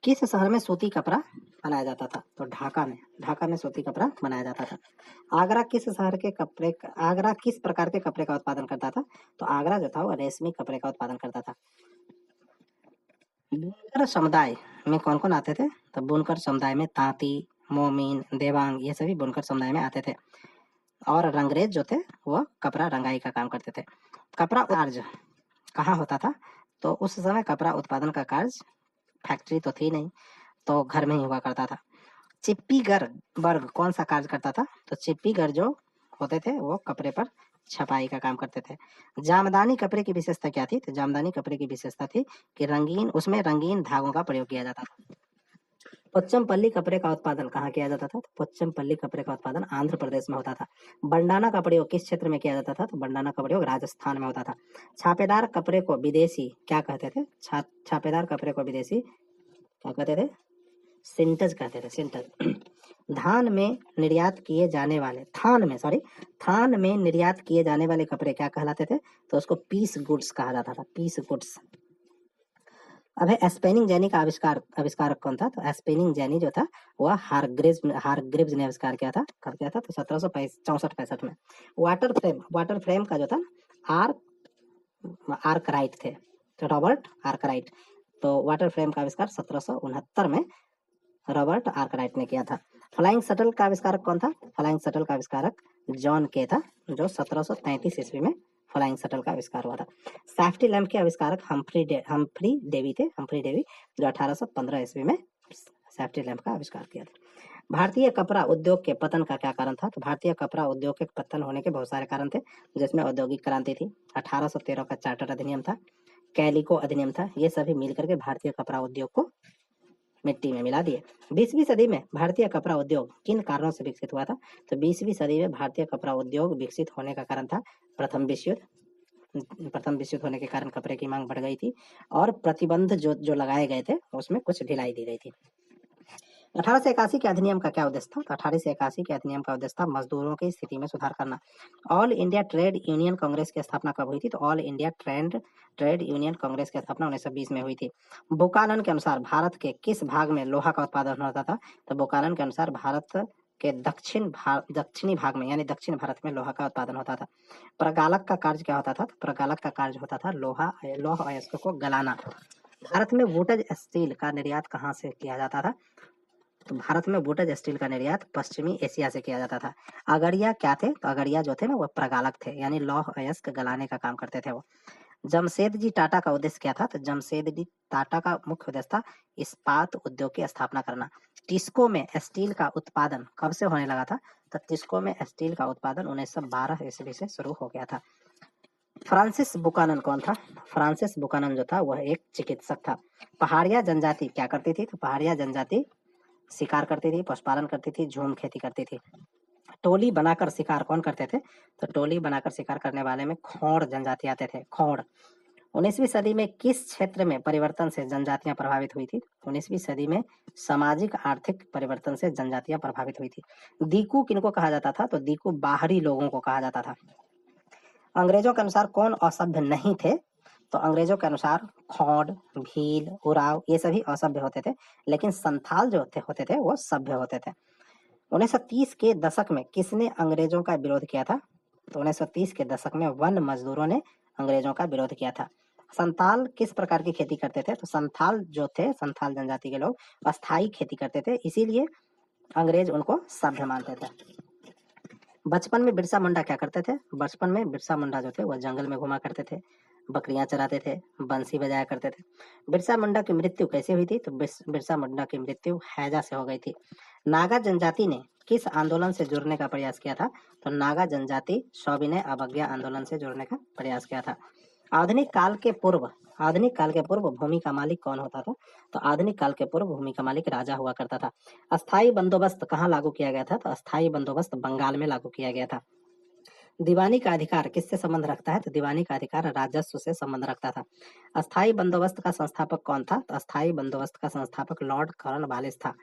A: किस शहर में सूती कपड़ा बनाया जाता था? तो ढाका में सूती कपड़ा बनाया जाता था। आगरा किस प्रकार के कपड़े का उत्पादन करता था? तो आगरा जो था वो रेशमी कपड़े का उत्पादन करता था। बुनकर समुदाय में कौन कौन आते थे? तो बुनकर समुदाय में तांती, मोमीन, देवांग, ये सभी बुनकर समुदाय में आते थे। और रंगरेज जो थे वो कपड़ा रंगाई का काम करते थे। कपड़ा कार्य कहाँ होता था? तो उस समय कपड़ा उत्पादन का कार्य, फैक्ट्री तो थी नहीं, तो घर में ही हुआ करता था। चिप्पीगर वर्ग कौन सा कार्य करता था? तो चिप्पीगर जो होते थे वो कपड़े पर छपाई का काम करते थे। जामदानी कपड़े की विशेषता क्या थी? तो जामदानी कपड़े की विशेषता थी कि उसमें रंगीन धागों का प्रयोग किया जाता था। पोच्चमपल्ली कपड़े का उत्पादन कहाँ किया जाता था? तो पोच्चमपल्ली कपड़े का उत्पादन आंध्र प्रदेश में होता था। बंडाना का प्रयोग किस क्षेत्र में किया जाता था? तो बंडाना का प्रयोग राजस्थान में होता था। छापेदार कपड़े को विदेशी क्या कहते थे? छापेदार कपड़े को विदेशी क्या कहते थे? सिंटज कहते थे, सिंटज। थान में निर्यात किए जाने वाले कपड़े क्या कहलाते थे? तो उसको पीस गुड्स कहा जाता था, पीस गुड्स। अब है स्पेनिंग जैनी का आविष्कारक कौन था? तो स्पेनिंग जैनी जो था वह हारग्रीव्स ने आविष्कार किया था। कब किया था? तो 1764-65 में। वाटर फ्रेम का जो था आर्कराइट थे, तो रॉबर्ट आर्कराइट। तो वाटर फ्रेम का आविष्कार 1769 में रॉबर्ट आर्कराइट ने किया था। फ्लाइंग शटल का आविष्कारक कौन था? फ्लाइंग शटल का आविष्कारक जॉन के था, जो 1733 ईस्वी में फ्लाइंग शटल का आविष्कार हुआ था। सेफ्टी लैंप के आविष्कारक हम्फ्री डेवी थे, हम्फ्री डेवी, जो 1815 ईस्वी में सेफ्टी लैंप का आविष्कार किया था। भारतीय कपड़ा उद्योग के पतन का क्या कारण था? तो भारतीय कपड़ा उद्योग के पतन होने के बहुत सारे कारण थे, जिसमें औद्योगिक क्रांति थी, 1813 का चार्टर अधिनियम था, कैलिको अधिनियम था, ये सभी मिलकर के भारतीय कपड़ा उद्योग को मिट्टी में मिला दिए। 20वीं सदी में भारतीय कपड़ा उद्योग किन कारणों से विकसित हुआ था? तो 20वीं सदी में भारतीय कपड़ा उद्योग विकसित होने का कारण था प्रथम विश्व होने के कारण कपड़े की मांग बढ़ गई थी और प्रतिबंध जो लगाए गए थे उसमें कुछ ढिलाई दी गई थी। 1881 के अधिनियम का क्या उद्देश्य था? तो 1881 के अधिनियम का उद्देश्य था मजदूरों की स्थिति में सुधार करना। All India trade union Congress की स्थापना कब हुई थी? तो all India trade union Congress की स्थापना 1920 में हुई थी। बुकानन के अनुसार भारत के किस भाग में लोहा का उत्पादन होता था? तो बुकानन के अनुसार भारत के दक्षिणी भाग में यानी दक्षिण भारत में लोहा का उत्पादन होता था। प्रगालक का कार्य क्या होता था? तो प्रगालक का कार्य होता था लौह अयस्क को गलाना। भारत में वुडन स्टील का निर्यात कहाँ से किया जाता था? तो भारत में वुडन स्टील का निर्यात पश्चिमी एशिया से किया जाता था। अगरिया क्या थे? तो अगरिया जो थे ना वो प्रगालक थे यानी लौह अयस्क गलाने का काम करते थे वो। जमशेदजी टाटा का उद्देश्य क्या था? तो जमशेदजी टाटा का मुख्य उद्देश्य था इस्पात उद्योग की स्थापना करना। टिस्को में स्टील का उत्पादन कब से होने लगा था? तो टिस्को में स्टील का उत्पादन 1912 ईस्वी से शुरू हो गया था। फ्रांसिस बुकानन कौन था? फ्रांसिस बुकानन जो था वह एक चिकित्सक था। पहाड़िया जनजाति क्या करती थी? तो पहाड़िया जनजाति शिकार करती थी, पशुपालन करती थी, झूम खेती करती थी। टोली बनाकर शिकार कौन करते थे? तो टोली बनाकर शिकार करने वाले में खोड़ जनजाति आते थे। खोड़ 19वीं सदी में किस क्षेत्र में परिवर्तन से जनजातियां प्रभावित हुई थी? 19वीं सदी में सामाजिक आर्थिक परिवर्तन से जनजातियां प्रभावित हुई थी। दीकू किनको कहा जाता था? तो दीकू बाहरी लोगों को कहा जाता था। अंग्रेजों के अनुसार कौन असभ्य नहीं थे? तो अंग्रेजों के अनुसार खोड़, भील, उराव ये सभी असभ्य होते थे, लेकिन संथाल जो होते थे वो सभ्य होते थे। 1930 के दशक में किसने अंग्रेजों का विरोध किया था? तो 1930 के दशक में वन मजदूरों ने अंग्रेजों का विरोध किया था। संथाल किस प्रकार की खेती करते थे? तो संथाल जो थे, संथाल जनजाति के लोग अस्थाई खेती करते थे, इसीलिए अंग्रेज उनको सभ्य मानते थे। बचपन में बिरसा मुंडा क्या करते थे? बचपन में बिरसा मुंडा जो थे वह जंगल में घुमा करते थे, बकरियां चराते थे, बंसी बजाया करते थे। बिरसा मुंडा की मृत्यु कैसे हुई थी? तो बिरसा मुंडा की मृत्यु हैजा से हो गई थी। नागा जनजाति ने किस आंदोलन से जुड़ने का प्रयास किया था? तो नागा जनजाति सविनय अवज्ञा आंदोलन से जुड़ने का प्रयास किया था। आधुनिक काल के पूर्व आधुनिक काल के पूर्व भूमि का मालिक कौन होता था? तो आधुनिक काल के पूर्व भूमि का मालिक राजा हुआ करता था। अस्थाई बंदोबस्त कहाँ लागू किया गया था? तो अस्थाई बंदोबस्त बंगाल में लागू किया गया था। दीवानी का अधिकार किससे संबंध रखता है? तो दीवानी का अधिकार राजस्व से संबंध रखता था। अस्थाई बंदोबस्त का संस्थापक कौन था? तो अस्थाई बंदोबस्त का संस्थापक लॉर्ड कॉर्नवालिस था।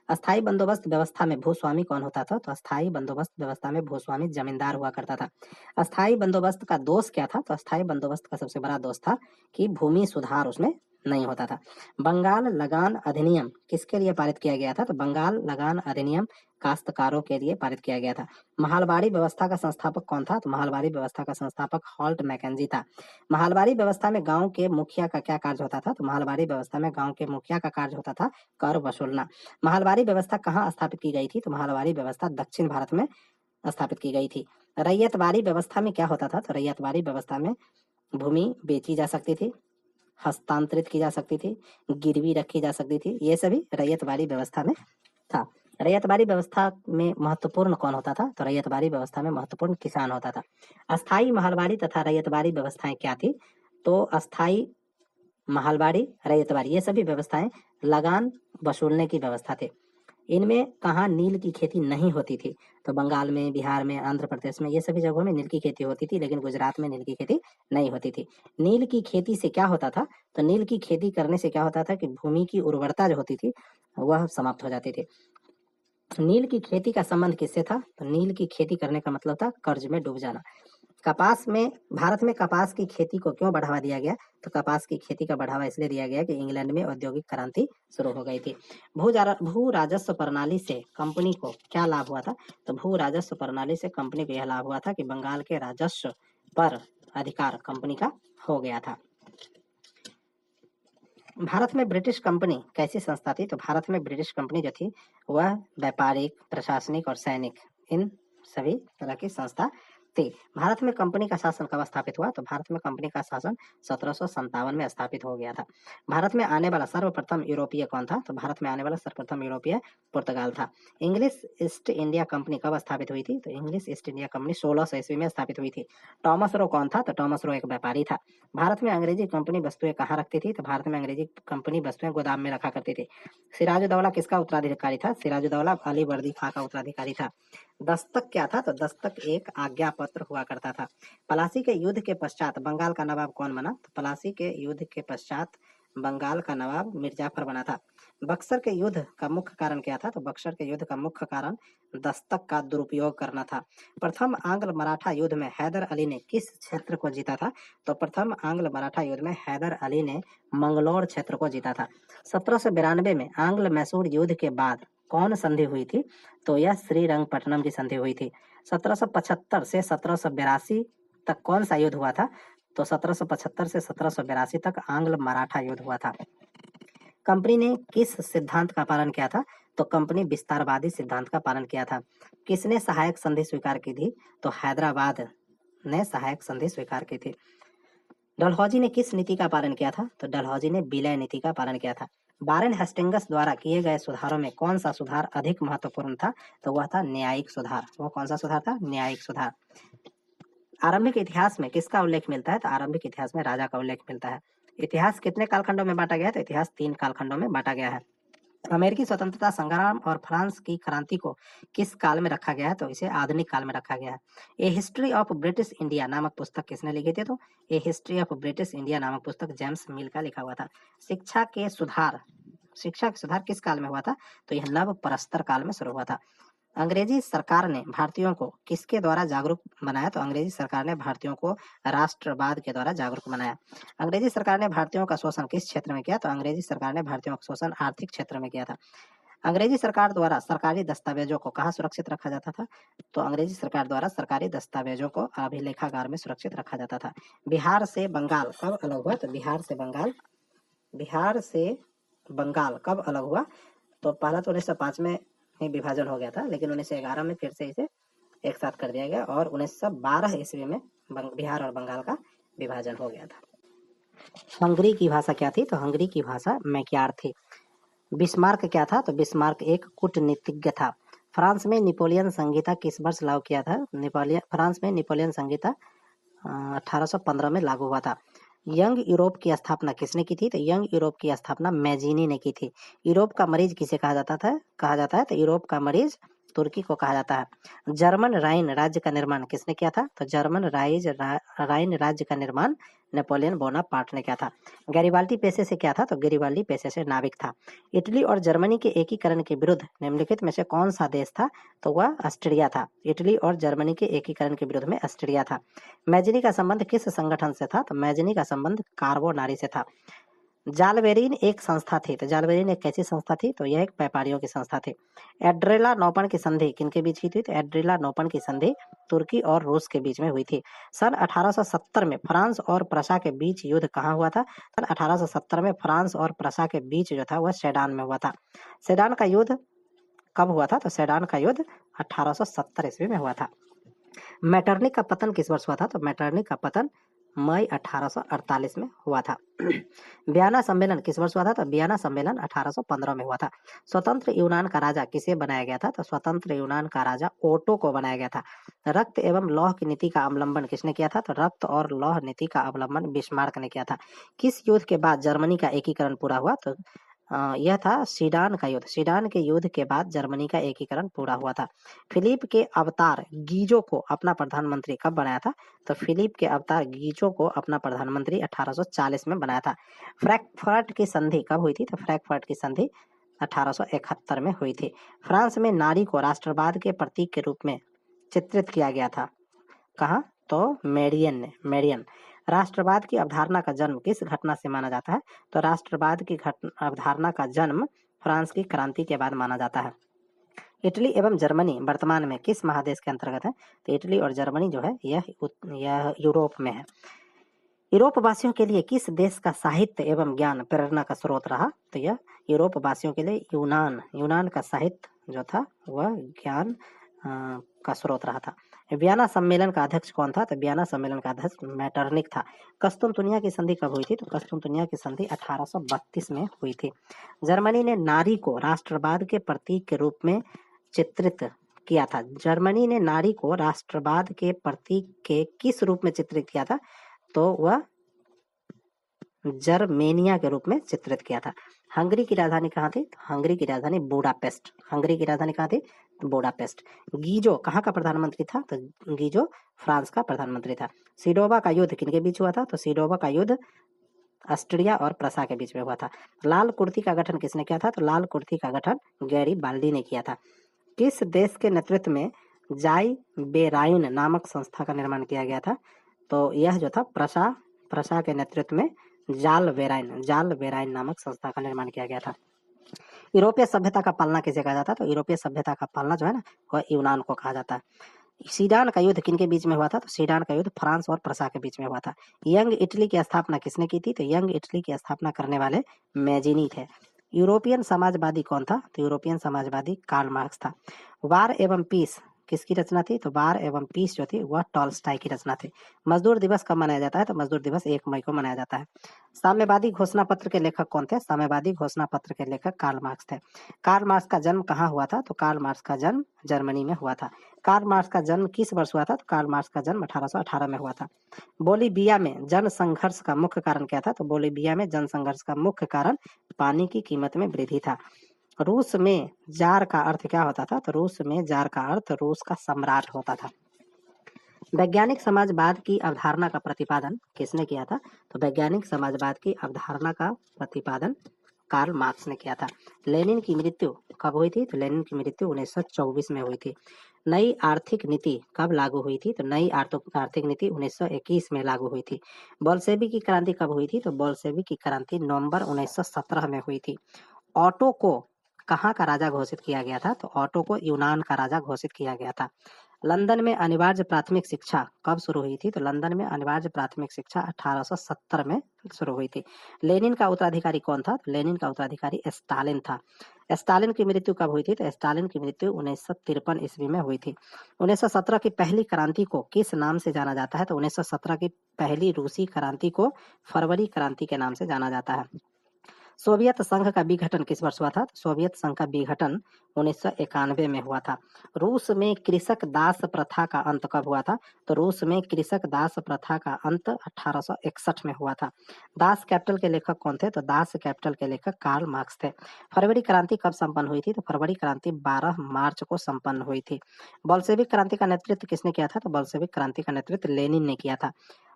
A: अस्थाई बंदोबस्त व्यवस्था में भूस्वामी कौन होता था? तो अस्थाई बंदोबस्त व्यवस्था में भूस्वामी जमींदार हुआ करता था। अस्थाई बंदोबस्त का दोष क्या था? तो अस्थाई बंदोबस्त का सबसे बड़ा दोष था कि भूमि सुधार उसमें नहीं होता था। बंगाल लगान अधिनियम किसके लिए पारित किया गया था? तो बंगाल लगान अधिनियम काश्तकारों के लिए पारित किया गया था। महलबारी व्यवस्था का संस्थापक कौन था? तो महलबारी व्यवस्था का संस्थापक हॉल्ट मैकेंजी था। महलबारी व्यवस्था में गांव के मुखिया का क्या कार्य होता था? तो महलबारी व्यवस्था में गांव के मुखिया का कार्य होता था कर वसूलना। महलबारी व्यवस्था कहाँ स्थापित की गई थी? तो महलबारी व्यवस्था दक्षिण भारत में स्थापित की गई थी। रैयतवाड़ी व्यवस्था में क्या होता था? तो रैयतवाड़ी व्यवस्था में भूमि बेची जा सकती थी, हस्तांतरित की जा सकती थी, गिरवी रखी जा सकती थी, ये सभी रैयतवाड़ी व्यवस्था में था। रैयतवाड़ी व्यवस्था में महत्वपूर्ण कौन होता था? तो रैयतवाड़ी व्यवस्था में महत्वपूर्ण किसान होता था। अस्थाई महलबाड़ी तथा रैयतवाड़ी व्यवस्थाएं क्या थी? तो अस्थाई महलबाड़ी, रैयतवाड़ी ये सभी व्यवस्थाएं लगान वसूलने की व्यवस्था थे। इनमें कहाँ नील की खेती नहीं होती थी? तो बंगाल में, बिहार में, आंध्र प्रदेश में ये सभी जगहों में नील की खेती होती थी, लेकिन गुजरात में नील की खेती नहीं होती थी। नील की खेती से क्या होता था? तो नील की खेती करने से क्या होता था कि भूमि की उर्वरता जो होती थी वह समाप्त हो जाती थी। नील की खेती का संबंध किससे था? तो नील की खेती करने का मतलब था कर्ज में डूब जाना। कपास में भारत में कपास की खेती को क्यों बढ़ावा दिया गया? तो कपास की खेती का बढ़ावा इसलिए दिया गया कि इंग्लैंड में औद्योगिक क्रांति शुरू हो गई थी। भू राजस्व प्रणाली से कंपनी को क्या लाभ हुआ था? तो भू राजस्व प्रणाली से कंपनी को यह लाभ हुआ था कि बंगाल के राजस्व पर अधिकार कंपनी का हो गया था। भारत में ब्रिटिश कंपनी कैसी संस्था थी? तो भारत में ब्रिटिश कंपनी जो थी वह व्यापारिक, प्रशासनिक और सैनिक इन सभी तरह की संस्था थी। भारत में कंपनी का शासन कब स्थापित हुआ? तो भारत में कंपनी का शासन 1757 में स्थापित हो गया था। भारत में आने वाला सर्वप्रथम यूरोपीय कौन था? तो भारत में आने वाला सर्वप्रथम यूरोपीय पुर्तगाल था। इंग्लिश ईस्ट इंडिया कंपनी कब स्थापित हुई थी? तो इंग्लिश ईस्ट इंडिया कंपनी 1600 ईस्वी में स्थापित हुई थी। टॉमस रो कौन था? तो टॉमस रो एक व्यापारी था। भारत में अंग्रेजी कंपनी वस्तुएं कहाँ रखती थी? तो भारत में अंग्रेजी कंपनी वस्तुएं गोदाम में रखा करती थी। सिराजुद्दौला किसका उत्तराधिकारी था? सिराजुद्दौला अली वर्दी खां का उत्तराधिकारी था। दस्तक क्या था? तो दस्तक एक आज्ञा पत्र हुआ करता था। पलासी के युद्ध के पश्चात बंगाल का नवाब कौन बना? तो पलासी के युद्ध के पश्चात बंगाल का नवाब मिर्जाफर बना था। बक्सर के युद्ध का मुख्य कारण क्या था? तो बक्सर के युद्ध का मुख्य कारण दस्तक का दुरुपयोग करना था। प्रथम आंग्ल मराठा युद्ध में हैदर अली ने किस क्षेत्र को जीता था? तो प्रथम आंग्ल मराठा युद्ध में हैदर अली ने मंगलौर क्षेत्र को जीता था। 1792 में आंग्ल मैसूर युद्ध के बाद कौन संधि हुई थी? तो यह श्रीरंगपट्टनम की संधि हुई थी। 1775 से 1782 तक कौन सा युद्ध हुआ था? तो 1775 से 1782 तक आंग्ल मराठा युद्ध हुआ था। कंपनी ने किस सिद्धांत का पालन किया था? तो कंपनी विस्तारवादी सिद्धांत का पालन किया था। किसने सहायक संधि स्वीकार की थी? तो हैदराबाद ने सहायक संधि स्वीकार की थी। डलहौजी ने किस नीति का पालन किया था? तो डलहौजी ने विलय नीति का पालन किया था। वारेन हेस्टिंग्स द्वारा किए गए सुधारों में कौन सा सुधार अधिक महत्वपूर्ण था? तो वह था न्यायिक सुधार। वो कौन सा सुधार था? न्यायिक सुधार। आरंभिक इतिहास में किसका उल्लेख मिलता है? तो आरंभिक इतिहास में राजा का उल्लेख मिलता है। इतिहास कितने कालखंडों में बांटा गया है? तो इतिहास 3 कालखंडों में बांटा गया है। अमेरिकी स्वतंत्रता संग्राम और फ्रांस की क्रांति को किस काल में रखा गया है? तो इसे आधुनिक काल में रखा गया है। ए हिस्ट्री ऑफ ब्रिटिश इंडिया नामक पुस्तक किसने लिखी थी? तो ए हिस्ट्री ऑफ ब्रिटिश इंडिया नामक पुस्तक जेम्स मिल का लिखा हुआ था। शिक्षा के सुधार किस काल में हुआ था? तो यह नव परस्तर काल में शुरू हुआ था। अंग्रेजी सरकार ने भारतीयों को किसके द्वारा जागरूक बनाया? तो अंग्रेजी सरकार ने भारतीयों को राष्ट्रवाद के द्वारा जागरूक बनाया। अंग्रेजी सरकार ने भारतीयों का शोषण किस क्षेत्र में किया? तो अंग्रेजी सरकार ने भारतीयों का शोषण आर्थिक क्षेत्र में किया था। अंग्रेजी सरकार द्वारा सरकारी दस्तावेजों को कहाँ सुरक्षित रखा जाता था? तो अंग्रेजी सरकार द्वारा सरकारी दस्तावेजों को अभिलेखागार में सुरक्षित रखा जाता था। बिहार से बंगाल कब अलग हुआ? तो बिहार से बंगाल कब अलग हुआ? तो पहला तो 1905 में ही विभाजन हो गया था, लेकिन 1911 में फिर से इसे एक साथ कर दिया गया और 1912 ईस्वी में बिहार और बंगाल का विभाजन हो गया था। हंगरी की भाषा क्या थी? तो हंगरी की भाषा मैक्यार थी। बिस्मार्क क्या था? तो बिस्मार्क एक कूटनीतिज्ञ था। फ्रांस में नेपोलियन संहिता किस वर्ष लागू किया था? फ्रांस में नेपोलियन संहिता 1815 में लागू हुआ था। यंग यूरोप की स्थापना किसने की थी? तो यंग यूरोप की स्थापना मैजीनी ने की थी। यूरोप का मरीज किसे कहा जाता है? तो यूरोप का मरीज तुर्की को कहा जाता है। जर्मन राइन राज्य का निर्माण किसने किया था? तो जर्मन राइन राज्य का निर्माण नेपोलियन बोनापार्ट ने किया था। गैरिबाल्डी पेशे से क्या था? तो गैरिबाल्डी पेशे से नाविक था। इटली और जर्मनी के एकीकरण के विरुद्ध निम्नलिखित में से कौन सा देश था? तो वह ऑस्ट्रिया था। इटली और जर्मनी के एकीकरण के विरुद्ध में ऑस्ट्रिया था। मैजिनी का संबंध किस संगठन से था? तो मैजिनी का संबंध कार्बोनारी से था। जालबेरीन एक संस्था थी। तो जालबेरीन एक कैसी संस्था थी? तो यह एक व्यापारियों की संस्था थी। एड्रेला नौपन की संधि किनके बीच की थी? तो एड्रेला नौपन की संधि तुर्की और रूस के बीच में हुई थी। सन 1870 में फ्रांस और प्रशा के बीच युद्ध कहाँ हुआ था? सन 1870 में फ्रांस और प्रशा के बीच जो था वह सेडान में हुआ था। सेडान का युद्ध कब हुआ था? तो सेडान का युद्ध 1870 ईस्वी में हुआ था। मैटरनिक का पतन किस वर्ष हुआ था? तो मैटरनिक का पतन मई 1848 में हुआ था। वियना सम्मेलन किस वर्ष हुआ था? तो वियना सम्मेलन 1815 में हुआ था। स्वतंत्र यूनान का राजा किसे बनाया गया था? तो स्वतंत्र यूनान का राजा ओटो को बनाया गया था। रक्त एवं लौह की नीति का अवलंबन किसने किया था? तो रक्त और लौह नीति का अवलंबन बिस्मार्क ने किया था। किस युद्ध के बाद जर्मनी का एकीकरण पूरा हुआ? तो यह था सीडान का युद्ध। सीडान के युद्ध के बाद जर्मनी का एकीकरण पूरा हुआ था। फिलिप के अवतार गीजो को अपना प्रधानमंत्री कब बनाया था? तो फिलिप के अवतार गीजो को अपना प्रधानमंत्री 1840 में बनाया था। फ्रैंकफर्ट की संधि कब हुई थी? तो फ्रैंकफर्ट की संधि 1871 में हुई थी। फ्रांस में नारी को राष्ट्रवाद के प्रतीक के रूप में चित्रित किया गया था। कहा? तो मेडियन। राष्ट्रवाद की अवधारणा का जन्म किस घटना से माना जाता है? तो राष्ट्रवाद की अवधारणा का जन्म फ्रांस की क्रांति के बाद माना जाता है। इटली एवं जर्मनी वर्तमान में किस महादेश के अंतर्गत है? तो इटली और जर्मनी जो है यह यूरोप में है। यूरोप वासियों के लिए किस देश का साहित्य एवं ज्ञान प्रेरणा का स्रोत रहा? तो यह यूरोप वासियों के लिए यूनान का साहित्य जो था वह ज्ञान का स्रोत रहा था। वियना सम्मेलन का अध्यक्ष कौन था? तो वियना सम्मेलन का अध्यक्ष मैटरनिक था। कस्तुनतुनिया की संधि कब हुई थी? तो कस्तुनतुनिया की संधि 1832 में हुई थी। जर्मनी ने नारी को राष्ट्रवाद के प्रतीक के रूप में चित्रित किया था। जर्मनी ने नारी को राष्ट्रवाद के प्रतीक के किस रूप में चित्रित किया था? तो वह जर्मेनिया के रूप में चित्रित किया था। हंगरी की राजधानी कहाँ थी? हंगरी की राजधानी बुडापेस्ट। हंगरी की राजधानी कहाँ थी? बुडापेस्ट। गीजो कहाँ का प्रधानमंत्री था? तो गीजो फ्रांस का प्रधानमंत्री था। सिडोवा का युद्ध किनके बीच हुआ था? तो सिडोवा का युद्ध ऑस्ट्रिया और प्रसा के बीच में हुआ था। लाल कुर्ती का गठन किसने किया था? तो लाल कुर्ती का गठन गैरिबाल्डी ने किया था। किस देश के नेतृत्व में जाई बेराइन नामक संस्था का निर्माण किया गया था? तो यह जो था प्रसा के नेतृत्व में जाल वेराइन नामक संस्था का निर्माण किया गया था। यूरोपीय सभ्यता का पालना किसे कहा जाता है? तो यूरोपीय सभ्यता का पालना जो है ना, वह यूनान को कहा जाता है। सीडान का युद्ध किनके बीच में हुआ था? तो सीडान का युद्ध फ्रांस और प्रसा के बीच में हुआ था। यंग इटली की स्थापना किसने की थी? तो यंग इटली की स्थापना करने वाले मैजिनी थे। यूरोपियन समाजवादी कौन था? तो यूरोपियन समाजवादी कार्ल मार्क्स था। वार एवं पीस किसकी रचना थी? तो वार एवं पीस जो थी वह टॉल्स्टाई की रचना थी। मजदूर दिवस कब मनाया जाता है? तो मजदूर दिवस 1 मई को मनाया जाता है। साम्यवादी घोषणा पत्र के लेखक कौन थे? साम्यवादी घोषणा पत्र के लेखक कार्ल मार्क्स थे। कार्ल मार्क्स का जन्म कहाँ हुआ था? तो कार्ल मार्क्स का जन्म जर्मनी में हुआ था। कार्ल मार्क्स का जन्म किस वर्ष हुआ था? तो कार्ल मार्क्स का जन्म 1818 में हुआ था। बोलीविया में जनसंघर्ष का मुख्य कारण क्या था? तो बोलीविया में जनसंघर्ष का मुख्य कारण पानी की कीमत में वृद्धि था। रूस में जार का अर्थ क्या होता था? तो रूस में जार का अर्थ रूस का सम्राट होता था। वैज्ञानिक समाजवाद की अवधारणा का प्रतिपादन किसने किया था? तो वैज्ञानिक समाजवाद की अवधारणा का प्रतिपादन कार्ल मार्क्स ने किया था। लेनिन की मृत्यु कब हुई थी? तो लेनिन की मृत्यु 1924 में हुई थी। नई आर्थिक नीति कब लागू हुई थी? तो नई आर्थिक नीति 1921 में लागू हुई थी। बोल्शेविक की क्रांति कब हुई थी? तो बोल्शेविक की क्रांति नवंबर 1917 में हुई थी। ऑटो को कहाँ का राजा घोषित किया गया था? तो ऑटो को यूनान का राजा घोषित किया गया था। लंदन में अनिवार्य प्राथमिक शिक्षा कब शुरू हुई थी? तो लंदन में अनिवार्य प्राथमिक शिक्षा 1870 में शुरू हुई थी। लेनिन का उत्तराधिकारी कौन था? तो लेनिन का उत्तराधिकारी स्टालिन था। स्टालिन की मृत्यु कब हुई थी? तो स्टालिन की मृत्यु 1953 ईस्वी में हुई थी। 1917 की पहली क्रांति को किस नाम से जाना जाता है? तो 1917 की पहली रूसी क्रांति को फरवरी क्रांति के नाम से जाना जाता है। सोवियत संघ का विघटन किस वर्ष हुआ था? सोवियत संघ का विघटन 1991 में हुआ था। रूस में कृषक दास प्रथा का अंत कब हुआ था? तो रूस में कृषक दास प्रथा का अंत 1861 में हुआ था। दास कैपिटल के लेखक कौन थे? तो दास कैपिटल के लेखक कार्ल मार्क्स थे। फरवरी क्रांति कब संपन्न हुई थी? तो फरवरी क्रांति 12 मार्च को संपन्न हुई थी। बोल्शेविक क्रांति का नेतृत्व किसने किया था? तो बोल्शेविक क्रांति का नेतृत्व लेनिन ने किया था।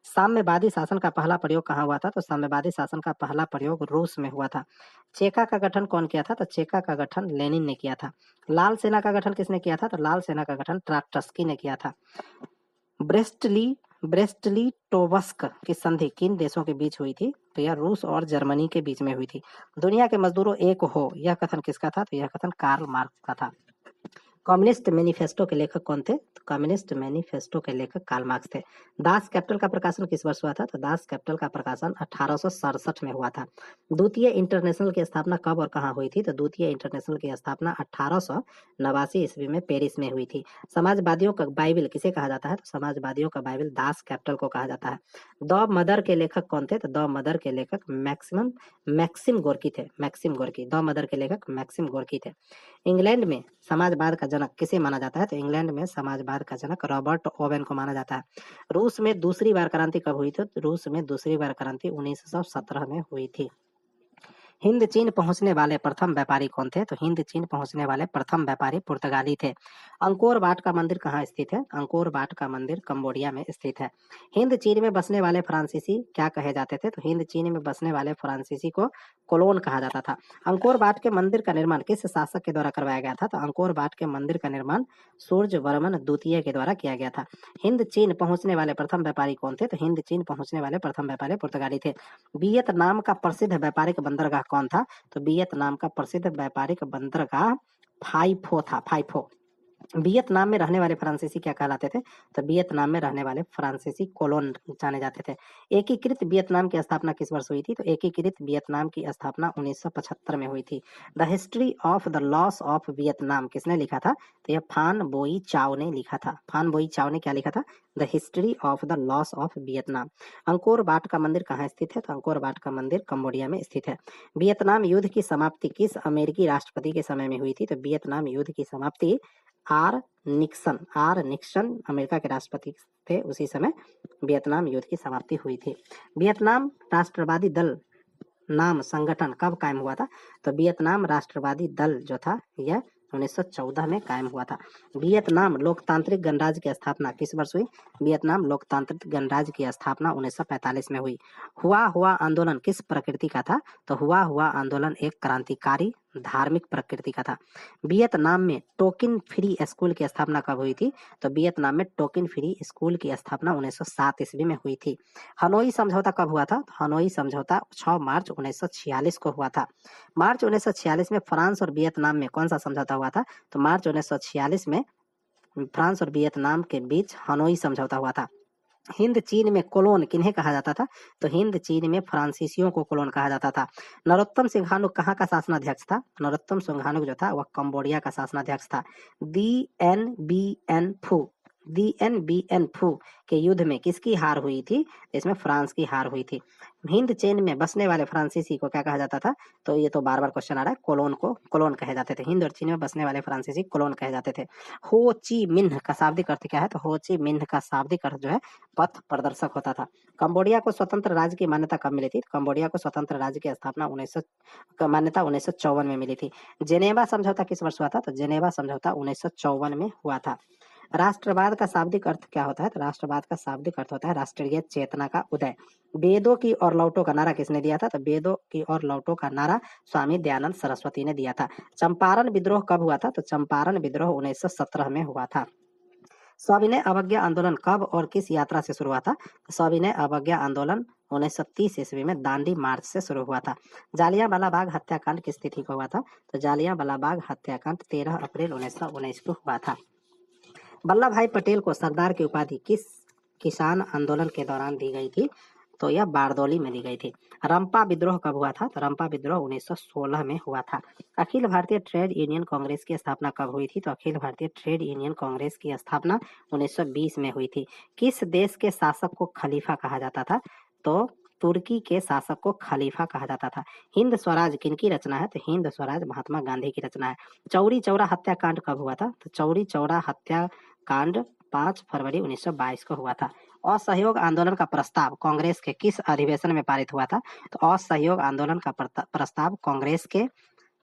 A: साम्यवादी शासन का पहला प्रयोग कहाँ हुआ था? तो साम्यवादी शासन का पहला प्रयोग रूस में हुआ था। चेका का गठन कौन किया था? तो चेका का गठन लेनिन ने किया था। लाल सेना का गठन किसने किया था? तो लाल सेना का गठन ट्राटस्की ने किया था। ब्रेस्टलिटोवस्क की संधि किन देशों के बीच हुई थी? तो यह रूस और जर्मनी के बीच में हुई थी। दुनिया के मजदूरों एक हो, यह कथन किसका था? तो यह कथन कार्ल मार्क्स का था। कम्युनिस्ट मैनिफेस्टो के लेखक कौन थे? तो कम्युनिस्ट मैनिफेस्टो के लेखक कार्ल मार्क्स थे। दास कैपिटल का प्रकाशन किस वर्ष हुआ था? तो दास कैपिटल का प्रकाशन 1867 में हुआ था। द्वितीय इंटरनेशनल की स्थापना कब और कहाँ हुई थी? तो द्वितीय इंटरनेशनल की स्थापना 1889 ईस्वी में पेरिस में हुई थी। समाजवादियों का बाइबल किसे कहा जाता है? तो समाजवादियों का बाइबल दास कैपिटल को कहा जाता है। द मदर के लेखक कौन थे? तो द मदर के लेखक मैक्सिम गोर्की थे। मैक्सिम गोर्की, द मदर के लेखक मैक्सिम गोर्की थे। इंग्लैंड में समाजवाद का जनक किसे माना जाता है? तो इंग्लैंड में समाजवाद का जनक रॉबर्ट ओवेन को माना जाता है। रूस में दूसरी बार क्रांति कब हुई थी? तो रूस में दूसरी बार क्रांति 1917 में हुई थी। हिंद चीन पहुंचने वाले प्रथम व्यापारी कौन थे? तो हिंद चीन पहुंचने वाले प्रथम व्यापारी पुर्तगाली थे। अंकोर वाट का मंदिर कहाँ स्थित है? अंकोर वाट का मंदिर कंबोडिया में स्थित है। हिंद चीन में बसने वाले फ्रांसीसी क्या कहे जाते थे? तो हिंद चीन में बसने वाले फ्रांसीसी को कोलोन कहा जाता था। अंकोर वाट के मंदिर का निर्माण किस शासक के द्वारा करवाया गया था? तो अंकोर वाट के मंदिर का निर्माण सूर्यवर्मन द्वितीय के द्वारा किया गया था। हिंद चीन पहुंचने वाले प्रथम व्यापारी कौन थे? तो हिंद चीन पहुंचने वाले प्रथम व्यापारी पुर्तगाली थे। वियतनाम का प्रसिद्ध व्यापारिक बंदरगाह कौन था? तो वियतनाम का प्रसिद्ध व्यापारिक बंदरगाह फाइफो था। फाइफो। वियतनाम में रहने वाले फ्रांसीसी क्या कहलाते थे? तो वियतनाम में रहने वाले फ्रांसीसी कोलोन जाने जाते थे। एकीकृत वियतनाम की स्थापना किस वर्ष हुई थी? तो एकीकृत वियतनाम की स्थापना 1975 में हुई थी। The history of the loss of Vietnam किसने लिखा था? तो यह फान बोई चाओ ने लिखा था। फान बोई चाओ ने क्या लिखा था? The history of the loss of Vietnam. Angkor Wat का मंदिर कहाँ स्थित है? तो अंकोर वाट का मंदिर कंबोडिया में स्थित है। वियतनाम युद्ध की समाप्ति किस अमेरिकी राष्ट्रपति के समय में हुई थी? तो वियतनाम युद्ध की समाप्ति आर निक्सन अमेरिका के राष्ट्रपति थे, उसी समय वियतनाम युद्ध की समाप्ति हुई थी। वियतनाम राष्ट्रवादी दल नाम संगठन कब कायम हुआ था? तो वियतनाम राष्ट्रवादी दल जो था यह 1914 में कायम हुआ था। वियतनाम लोकतांत्रिक गणराज्य की स्थापना किस वर्ष हुई? वियतनाम लोकतांत्रिक गणराज्य की स्थापना 1945 में हुई। हुआ आंदोलन किस प्रकृति का था? तो हुआ आंदोलन एक क्रांतिकारी धार्मिक प्रकृति का था। वियतनाम में टोकिन फ्री स्कूल की स्थापना कब हुई थी? तो वियतनाम में टोकिन फ्री स्कूल की स्थापना 1907 ईस्वी में हुई थी। हनोई समझौता कब हुआ था? हनोई समझौता 6 मार्च 1946 को हुआ था। मार्च 1946 में फ्रांस और वियतनाम में कौन सा समझौता हुआ था? तो मार्च 1946 में फ्रांस और वियतनाम के बीच हनोई समझौता हुआ था। हिंद चीन में कोलोन किन्हें कहा जाता था? तो हिंद चीन में फ्रांसीसियों को कोलोन कहा जाता था। नरोत्तम सिंघानुक कहाँ का शासनाध्यक्ष था? नरोत्तम सिंघानुक जो था वह कंबोडिया का शासनाध्यक्ष था। दी एन बी एन फू के युद्ध में किसकी हार हुई थी? इसमें फ्रांस की हार हुई थी। हिंद चीन में बसने वाले फ्रांसीसी को क्या कहा जाता था? तो ये तो बार बार क्वेश्चन आ रहा है, कोलोन को कोलोन कहे जाते थे। हिंद और चीन में बसने वाले फ्रांसीसी कोलोन कहे जाते थे। हो ची मिन्ह का शाब्दिक अर्थ क्या है? तो हो ची मिन्ह का शाब्दिक अर्थ जो है पथ प्रदर्शक होता था। कंबोडिया को स्वतंत्र राज्य की मान्यता कब मिली थी? कंबोडिया को स्वतंत्र राज्य की स्थापना मान्यता 1954 में मिली थी। जेनेवा समझौता किस वर्ष हुआ था? तो जेनेवा समझौता 1954 में हुआ था। राष्ट्रवाद का शाब्दिक अर्थ क्या होता है? तो राष्ट्रवाद का शाब्दिक अर्थ होता है राष्ट्रीय चेतना का उदय। वेदों की ओर लौटो का नारा किसने दिया था? तो वेदों की ओर लौटो का नारा स्वामी दयानंद सरस्वती ने दिया था। चंपारण विद्रोह कब हुआ था? तो चंपारण विद्रोह 1917 में हुआ था। सविनय अवज्ञा आंदोलन कब और किस यात्रा से शुरू हुआ था? सविनय अवज्ञा आंदोलन 1930 ईस्वी में दांडी मार्च से शुरू हुआ था। जालियांवाला बाग हत्याकांड किस तिथि को हुआ था? तो जालियांवाला बाग हत्याकांड 13 अप्रैल 1919 को हुआ था। वल्लभ भाई पटेल को सरदार की उपाधि किस किसान आंदोलन के दौरान दी गई थी? तो यह बारदौली में दी गई थी। रंपा विद्रोह कब हुआ था? तो रंपा विद्रोह 1916 में हुआ था। अखिल भारतीय ट्रेड यूनियन कांग्रेस की स्थापना कब हुई थी? तो अखिल भारतीय ट्रेड यूनियन कांग्रेस की स्थापना 1920 में हुई थी। किस देश के शासक को खलीफा कहा जाता था? तो तुर्की के शासक को खलीफा कहा जाता था। हिंद स्वराज किनकी रचना है? तो हिंद स्वराज महात्मा गांधी की रचना है। चौरी चौरा हत्याकांड कब हुआ था? तो चौरी चौरा हत्याकांड 5 फरवरी 1922 को हुआ था। असहयोग आंदोलन का प्रस्ताव कांग्रेस के किस अधिवेशन में पारित हुआ था? तो असहयोग आंदोलन का प्रस्ताव कांग्रेस के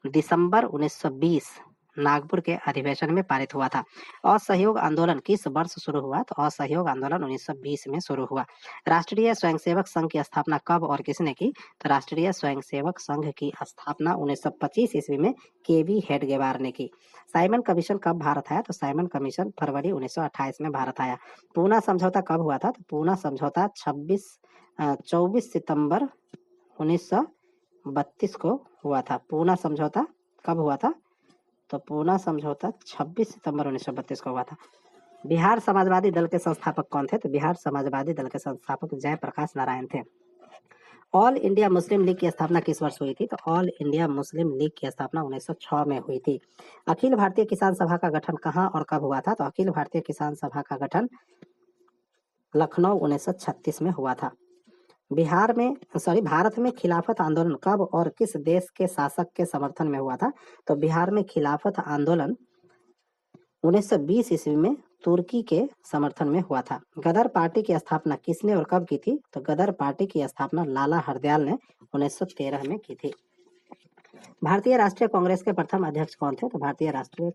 A: दिसंबर 1920 नागपुर के अधिवेशन में पारित हुआ था। असहयोग आंदोलन किस वर्ष शुरू हुआ? तो असहयोग आंदोलन 1920 में शुरू हुआ। राष्ट्रीय स्वयंसेवक संघ की स्थापना कब और किसने की? तो राष्ट्रीय स्वयंसेवक संघ की स्थापना 1925 ईस्वी में केवी हेडगेवार ने की। साइमन कमीशन कब भारत आया? तो साइमन कमीशन फरवरी 1928 में भारत आया। पूना समझौता कब हुआ था? तो पूना समझौता 24 सितंबर 1932 को हुआ था। पूना समझौता कब हुआ था? तो पूना समझौता 26 सितंबर 1932 को हुआ था। बिहार समाजवादी दल के संस्थापक कौन थे? तो बिहार समाजवादी दल के संस्थापक जयप्रकाश नारायण थे। ऑल इंडिया मुस्लिम लीग की स्थापना किस वर्ष हुई थी? तो ऑल इंडिया मुस्लिम लीग की स्थापना 1906 में हुई थी। अखिल भारतीय किसान सभा का गठन कहाँ और कब हुआ था? तो अखिल भारतीय किसान सभा का गठन लखनऊ 1936 में हुआ था। भारत में खिलाफत आंदोलन कब और किस देश के शासक के समर्थन में हुआ था? तो बिहार में खिलाफत आंदोलन 1920 ईस्वी में तुर्की के समर्थन में हुआ था। गदर पार्टी की स्थापना किसने और कब की थी? तो गदर पार्टी की स्थापना लाला हरदयाल ने 1913 में की थी। भारतीय राष्ट्रीय कांग्रेस के प्रथम अध्यक्ष कौन थे? तो भारतीय राष्ट्रीय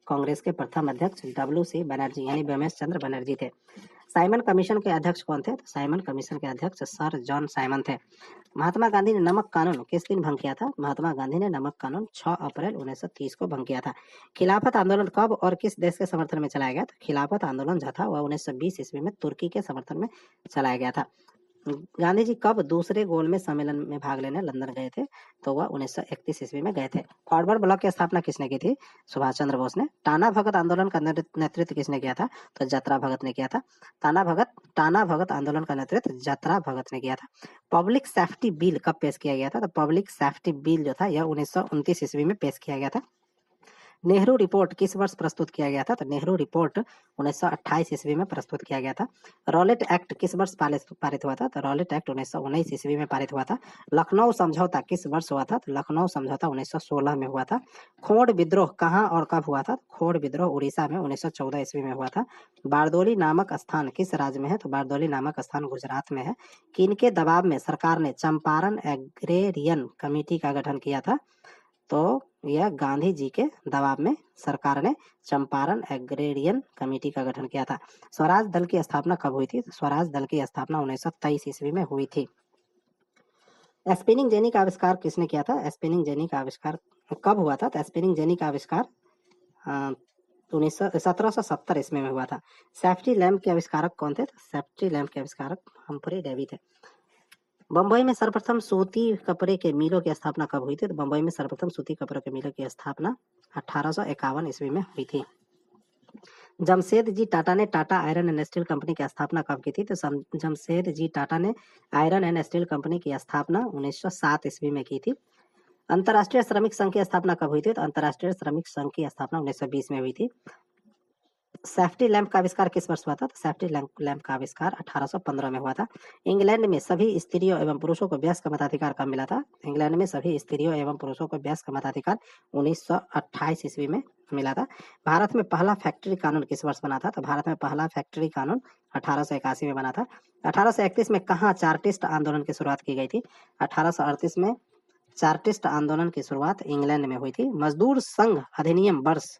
A: कांग्रेस के प्रथम अध्यक्ष WC बनर्जी यानी व्योमेश चंद्र बनर्जी थे। साइमन कमीशन के अध्यक्ष कौन थे? तो साइमन कमीशन के अध्यक्ष सर जॉन साइमन थे। महात्मा गांधी ने नमक कानून किस दिन भंग किया था? महात्मा गांधी ने नमक कानून 6 अप्रैल 1930 को भंग किया था। खिलाफत आंदोलन कब और किस देश के समर्थन में चलाया गया? तो खिलाफत आंदोलन जो था वह 1920 ईस्वी में तुर्की के समर्थन में चलाया गया था। गांधी जी कब दूसरे गोलमेज सम्मेलन में भाग लेने लंदन गए थे? तो वह 1931 ईस्वी में गए थे। फॉरवर्ड ब्लॉक की स्थापना किसने की थी? सुभाष चंद्र बोस ने। टाना भगत आंदोलन का नेतृत्व किसने किया था? तो जतरा भगत ने किया था। टाना भगत आंदोलन का नेतृत्व जतरा भगत ने किया था। पब्लिक सेफ्टी बिल कब पेश किया गया था? तो पब्लिक सेफ्टी बिल जो था यह 1929 ईस्वी में पेश किया गया था। नेहरू रिपोर्ट किस वर्ष प्रस्तुत किया गया था? तो नेहरू रिपोर्ट 1928 ईस्वी में प्रस्तुत किया गया था। रॉलेट एक्ट किस वर्ष पारित हुआ था? तो रॉलेट एक्ट 1919 ईस्वी में पारित हुआ था। लखनऊ समझौता किस वर्ष हुआ था? तो लखनऊ समझौता 1916 में हुआ था। खोड़ विद्रोह कहाँ और कब हुआ था? खोड़ विद्रोह उड़ीसा में 1914 ईस्वी में हुआ था। बारदोली नामक स्थान किस राज्य में है? तो बारदोली नामक स्थान गुजरात में है। किनके दबाव में सरकार ने चंपारण एग्रेरियन कमेटी का गठन किया था? तो यह गांधी जी के दबाव में सरकार ने चंपारण एग्रेरियन कमेटी का गठन किया था। स्वराज दल की स्थापना कब हुई थी? स्वराज दल की स्थापना 1923 ईस्वी में हुई थी। स्पिनिंग जेनी का आविष्कार किसने किया था? स्पिनिंग जेनी का आविष्कार कब हुआ था? तो स्पिनिंग जेनी का आविष्कार 1770 ईस्वी में हुआ था। सेफ्टी लैम्प के आविष्कारक कौन थे? तो सेफ्टी लैम्प के आविष्कारक हम्फ्री डेवी थे। बम्बई में सर्वप्रथम सूती कपड़े के मिलों की स्थापना कब हुई थी? तो बम्बई में सर्वप्रथम सूती कपड़े के मिलों की स्थापना 1851 ईस्वी में हुई थी। जमशेदजी टाटा ने Tata iron and steel company की स्थापना कब की थी? तो जमशेदजी टाटा ने आयरन एंड स्टील कंपनी की स्थापना 1907 ईस्वी में की थी। अंतर्राष्ट्रीय श्रमिक संघ की स्थापना कब हुई थी? तो अंतर्राष्ट्रीय श्रमिक संघ की स्थापना 1920 में हुई थी। सेफ्टी लैंप का आविष्कार किस वर्ष हुआ था? तो सेफ्टी लैंप का आविष्कार 1815 में हुआ था। इंग्लैंड में सभी स्त्रियों एवं पुरुषों को वयस्क मताधिकार कब मिला था? इंग्लैंड में सभी स्त्रियों एवं पुरुषों को वयस्क मताधिकार 1928 ईस्वी में मिला था। भारत में पहला फैक्ट्री कानून किस वर्ष बना था? तो भारत में पहला फैक्ट्री कानून 1881 में बना था। 1831 में कहाँ चार्टिस्ट आंदोलन की शुरुआत की गई थी? 1838 में चार्टिस्ट आंदोलन की शुरुआत इंग्लैंड में हुई थी। मजदूर संघ अधिनियम वर्ष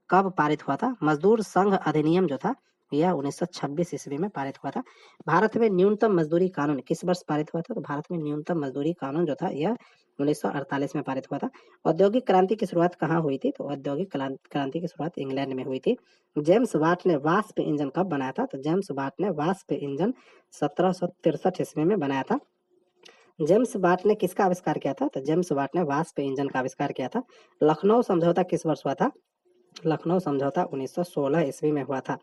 A: कब पारित हुआ था? मजदूर संघ अधिनियम जो था यह 1926 ईस्वी में पारित हुआ था। भारत में न्यूनतम मजदूरी कानून किस वर्ष पारित हुआ था? तो भारत में न्यूनतम मजदूरी कानून जो था यह 1948 में पारित हुआ था। औद्योगिक क्रांति की शुरुआत कहाँ हुई थी? तो औद्योगिक क्रांति की शुरुआत इंग्लैंड में हुई थी। जेम्स वाट ने वाष्प इंजन कब बनाया था? तो जेम्स वाट ने वाष्प इंजन 1763 ईस्वी में बनाया था। जेम्स वाट ने किसका आविष्कार किया था? तो जेम्स वाट ने वाष्प इंजन का आविष्कार किया था। लखनऊ समझौता किस वर्ष हुआ था? लखनऊ समझौता 1916 ईस्वी में हुआ था।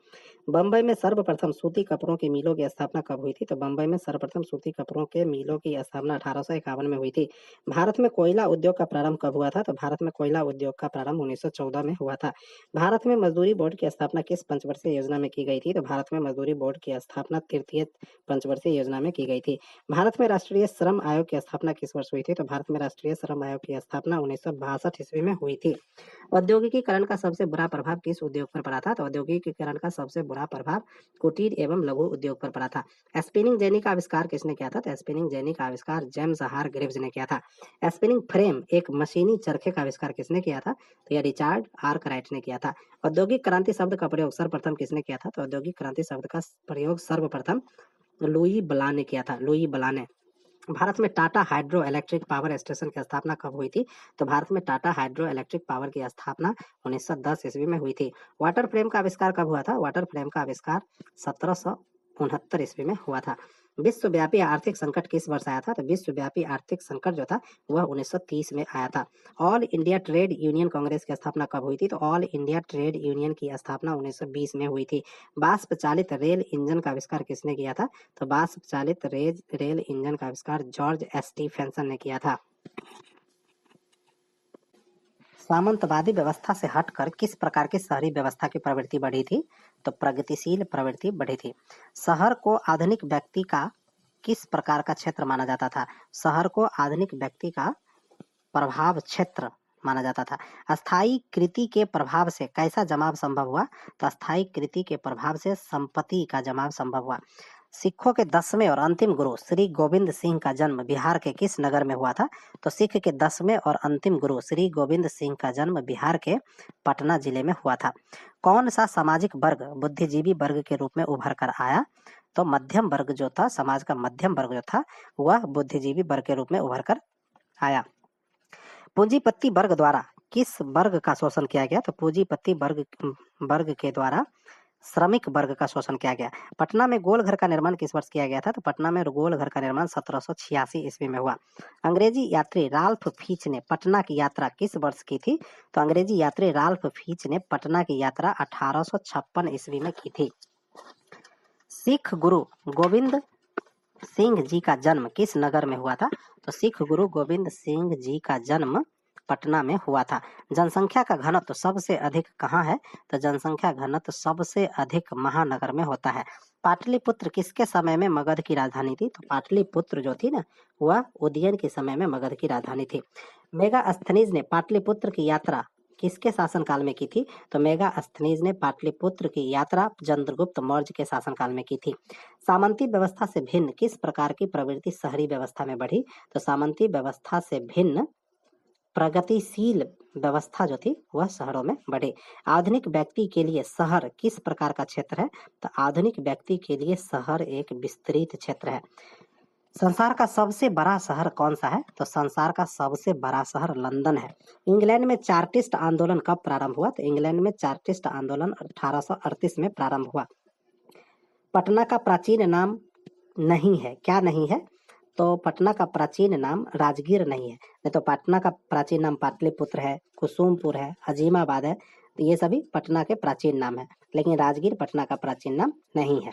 A: बम्बई में सर्वप्रथम सूती कपड़ों की मिलों की स्थापना कब हुई थी? तो बम्बई में सर्वप्रथम सूती कपड़ों के मिलों की स्थापना 1851 में हुई थी। भारत में कोयला उद्योग का प्रारंभ कब हुआ था? तो भारत में कोयला उद्योग का प्रारंभ 1914 में हुआ था। भारत में मजदूरी बोर्ड की स्थापना किस पंचवर्षीय योजना में की गई थी? तो भारत में मजदूरी बोर्ड की स्थापना तृतीय पंचवर्षीय योजना में की गई थी। भारत में राष्ट्रीय श्रम आयोग की स्थापना किस वर्ष हुई थी? तो भारत में राष्ट्रीय श्रम आयोग की स्थापना 1962 ईस्वी में हुई थी। औद्योगिकीकरण का सबसे बुरा प्रभाव किस उद्योग पर पड़ा था? तो औद्योगिकीकरण का सबसे बुरा प्रभाव कुटीर एवं लघु उद्योग पर पड़ा था। स्पिनिंग जेनी का आविष्कार किसने किया था? तो स्पिनिंग जेनी का आविष्कार जेम्स हारग्रीव्स ने किया था। स्पिनिंग फ्रेम एक मशीनी चरखे का आविष्कार किसने किया था? तो यह रिचार्ड आर्कराइट ने किया था। औद्योगिक क्रांति शब्द का प्रयोग सर्वप्रथम किसने किया था? तो औद्योगिक क्रांति शब्द का प्रयोग सर्वप्रथम लुई बला ने किया था। लुई बला ने। भारत में Tata hydro electric power station की स्थापना कब हुई थी? तो भारत में टाटा हाइड्रो इलेक्ट्रिक पावर की स्थापना 1910 ईस्वी में हुई थी। वाटर फ्रेम का आविष्कार कब हुआ था? वाटर फ्रेम का आविष्कार 1769 ईस्वी में हुआ था। विश्वव्यापी आर्थिक संकट किस वर्ष आया था? तो विश्वव्यापी आर्थिक संकट जो था वह 1930 में आया था। All India trade union Congress की स्थापना कब हुई थी? तो ऑल इंडिया ट्रेड यूनियन की स्थापना 1920 में हुई थी। वाष्प चालित रेल इंजन का आविष्कार किसने किया था? तो वाष्प चालित रेल इंजन का आविष्कार जॉर्ज स्टीफेंसन ने किया था। सामंतवादी व्यवस्था से हटकर किस प्रकार की शहरी व्यवस्था की प्रवृत्ति बढ़ी थी? तो प्रगतिशील प्रवृत्ति बढ़ी थी। शहर को आधुनिक व्यक्ति का किस प्रकार का क्षेत्र माना जाता था? शहर को आधुनिक व्यक्ति का प्रभाव क्षेत्र माना जाता था। अस्थायी कृति के प्रभाव से कैसा जमाव संभव हुआ? तो अस्थायी कृति के प्रभाव से संपत्ति का जमाव संभव हुआ। सिखों के 10वें और अंतिम गुरु श्री गोविंद सिंह का जन्म बिहार के किस नगर में हुआ था? तो सिख के 10वें और अंतिम गुरु श्री गोविंद सिंह का जन्म बिहार के पटना जिले में हुआ था। कौन सा सामाजिक वर्ग बुद्धिजीवी वर्ग के रूप में उभर कर आया? तो मध्यम वर्ग जो था, समाज का मध्यम वर्ग जो था वह बुद्धिजीवी वर्ग के रूप में उभर कर आया। पूंजीपति वर्ग द्वारा किस वर्ग का शोषण किया गया? तो पूंजीपति वर्ग के द्वारा श्रमिक वर्ग का शोषण किया गया। पटना में गोल घर का निर्माण किस वर्ष किया गया था? तो पटना में गोल घर का निर्माण 1786 ईस्वी में हुआ। अंग्रेजी यात्री राल्फ फीच ने पटना की यात्रा किस वर्ष की थी? तो अंग्रेजी यात्री राल्फ फीच ने पटना की यात्रा 1856 ईस्वी में की थी। सिख गुरु गोविंद सिंह जी का जन्म किस नगर में हुआ था? तो सिख गुरु गोविंद सिंह जी का जन्म पटना में हुआ था। जनसंख्या का घनत्व सबसे अधिक कहाँ है? तो जनसंख्या घनत्व सबसे अधिक महानगर में होता है। पाटलिपुत्र किसके समय में मगध की राजधानी थी? तो पाटलिपुत्र जो थी ना वह उदयन के समय में मगध की राजधानी थी। मेगास्थनीज ने पाटलिपुत्र की यात्रा किसके शासनकाल में की थी? तो मेगास्थनीज ने पाटलिपुत्र की यात्रा चंद्रगुप्त मौर्य के शासनकाल में की थी। सामंती व्यवस्था से भिन्न किस प्रकार की प्रवृत्ति शहरी व्यवस्था में बढ़ी? तो सामंती व्यवस्था से भिन्न प्रगतिशील व्यवस्था जो थी वह शहरों में बढ़े। आधुनिक व्यक्ति के लिए शहर किस प्रकार का क्षेत्र है? तो आधुनिक व्यक्ति के लिए शहर एक विस्तृत क्षेत्र है। संसार का सबसे बड़ा शहर कौन सा है? तो संसार का सबसे बड़ा शहर लंदन है। इंग्लैंड में चार्टिस्ट आंदोलन कब प्रारंभ हुआ? तो इंग्लैंड में चार्टिस्ट आंदोलन 1838 में प्रारंभ हुआ। पटना का प्राचीन नाम नहीं है, क्या नहीं है? तो पटना का प्राचीन नाम राजगीर नहीं है, नहीं तो पटना का प्राचीन नाम पाटलिपुत्र है, कुसुमपुर है, अजीमाबाद है, तो ये सभी पटना के प्राचीन नाम है, लेकिन राजगीर पटना का प्राचीन नाम नहीं है।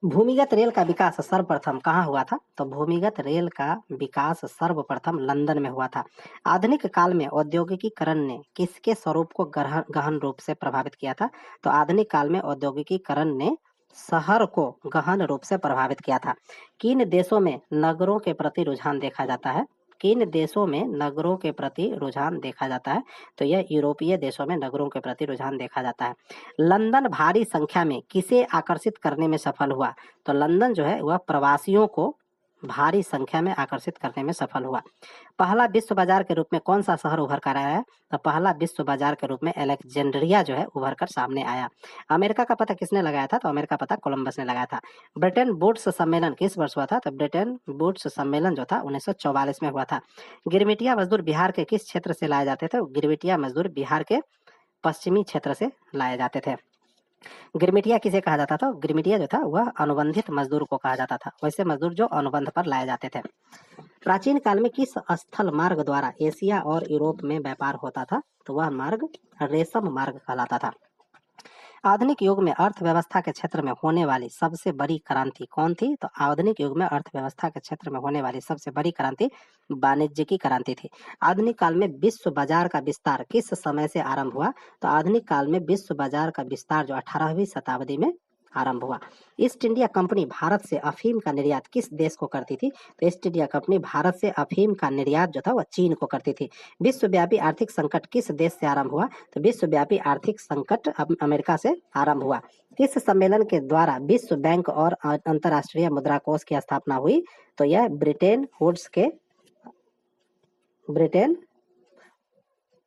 A: भूमिगत रेल का विकास सर्वप्रथम कहाँ हुआ था? तो भूमिगत रेल का विकास सर्वप्रथम लंदन में हुआ था। आधुनिक काल में औद्योगिकीकरण ने किसके स्वरूप को गहन रूप से प्रभावित किया था? तो आधुनिक काल में औद्योगिकीकरण ने शहर को गहन रूप से प्रभावित किया था। किन देशों में नगरों के प्रति रुझान देखा जाता है? किन देशों में नगरों के प्रति रुझान देखा जाता है? तो यह यूरोपीय देशों में नगरों के प्रति रुझान देखा जाता है। लंदन भारी संख्या में किसे आकर्षित करने में सफल हुआ? तो लंदन जो है वह प्रवासियों को भारी संख्या में आकर्षित करने में सफल हुआ। पहला विश्व बाजार के रूप में कौन सा शहर उभर कर आया है? तो पहला विश्व बाजार के रूप में अलेक्जेंड्रिया जो है उभर कर सामने आया। अमेरिका का पता किसने लगाया था? तो अमेरिका पता कोलंबस ने लगाया था। ब्रिटेन वुड्स सम्मेलन किस वर्ष हुआ था? तो ब्रिटेन वुड्स सम्मेलन जो था 1944 में हुआ था। गिरमिटिया मजदूर बिहार के किस क्षेत्र से लाए जाते थे? गिरमिटिया मजदूर बिहार के पश्चिमी क्षेत्र से लाए जाते थे। गिरमिटिया किसे कहा जाता था? गिरमिटिया जो था वह अनुबंधित मजदूर को कहा जाता था, वैसे मजदूर जो अनुबंध पर लाए जाते थे। प्राचीन काल में किस स्थल मार्ग द्वारा एशिया और यूरोप में व्यापार होता था? तो वह मार्ग रेशम मार्ग कहलाता था। आधुनिक युग में अर्थव्यवस्था के क्षेत्र में होने वाली सबसे बड़ी क्रांति कौन थी? तो आधुनिक युग में अर्थव्यवस्था के क्षेत्र में होने वाली सबसे बड़ी क्रांति वाणिज्य की क्रांति थी। आधुनिक काल में विश्व बाजार का विस्तार किस समय से आरंभ हुआ? तो आधुनिक काल में विश्व बाजार का विस्तार जो 18वीं शताब्दी में आरंभ हुआ। ईस्ट इंडिया कंपनी भारत से अफीम का निर्यात किस देश को करती थी? तो ईस्ट इंडिया कंपनी भारत से अफीम का निर्यात जो था वह चीन को करती थी। विश्वव्यापी आर्थिक संकट किस देश से आरंभ हुआ? तो विश्वव्यापी आर्थिक संकट अमेरिका से आरंभ हुआ। किस सम्मेलन के द्वारा विश्व बैंक और अंतर्राष्ट्रीय मुद्रा कोष की स्थापना हुई? तो यह ब्रिटेन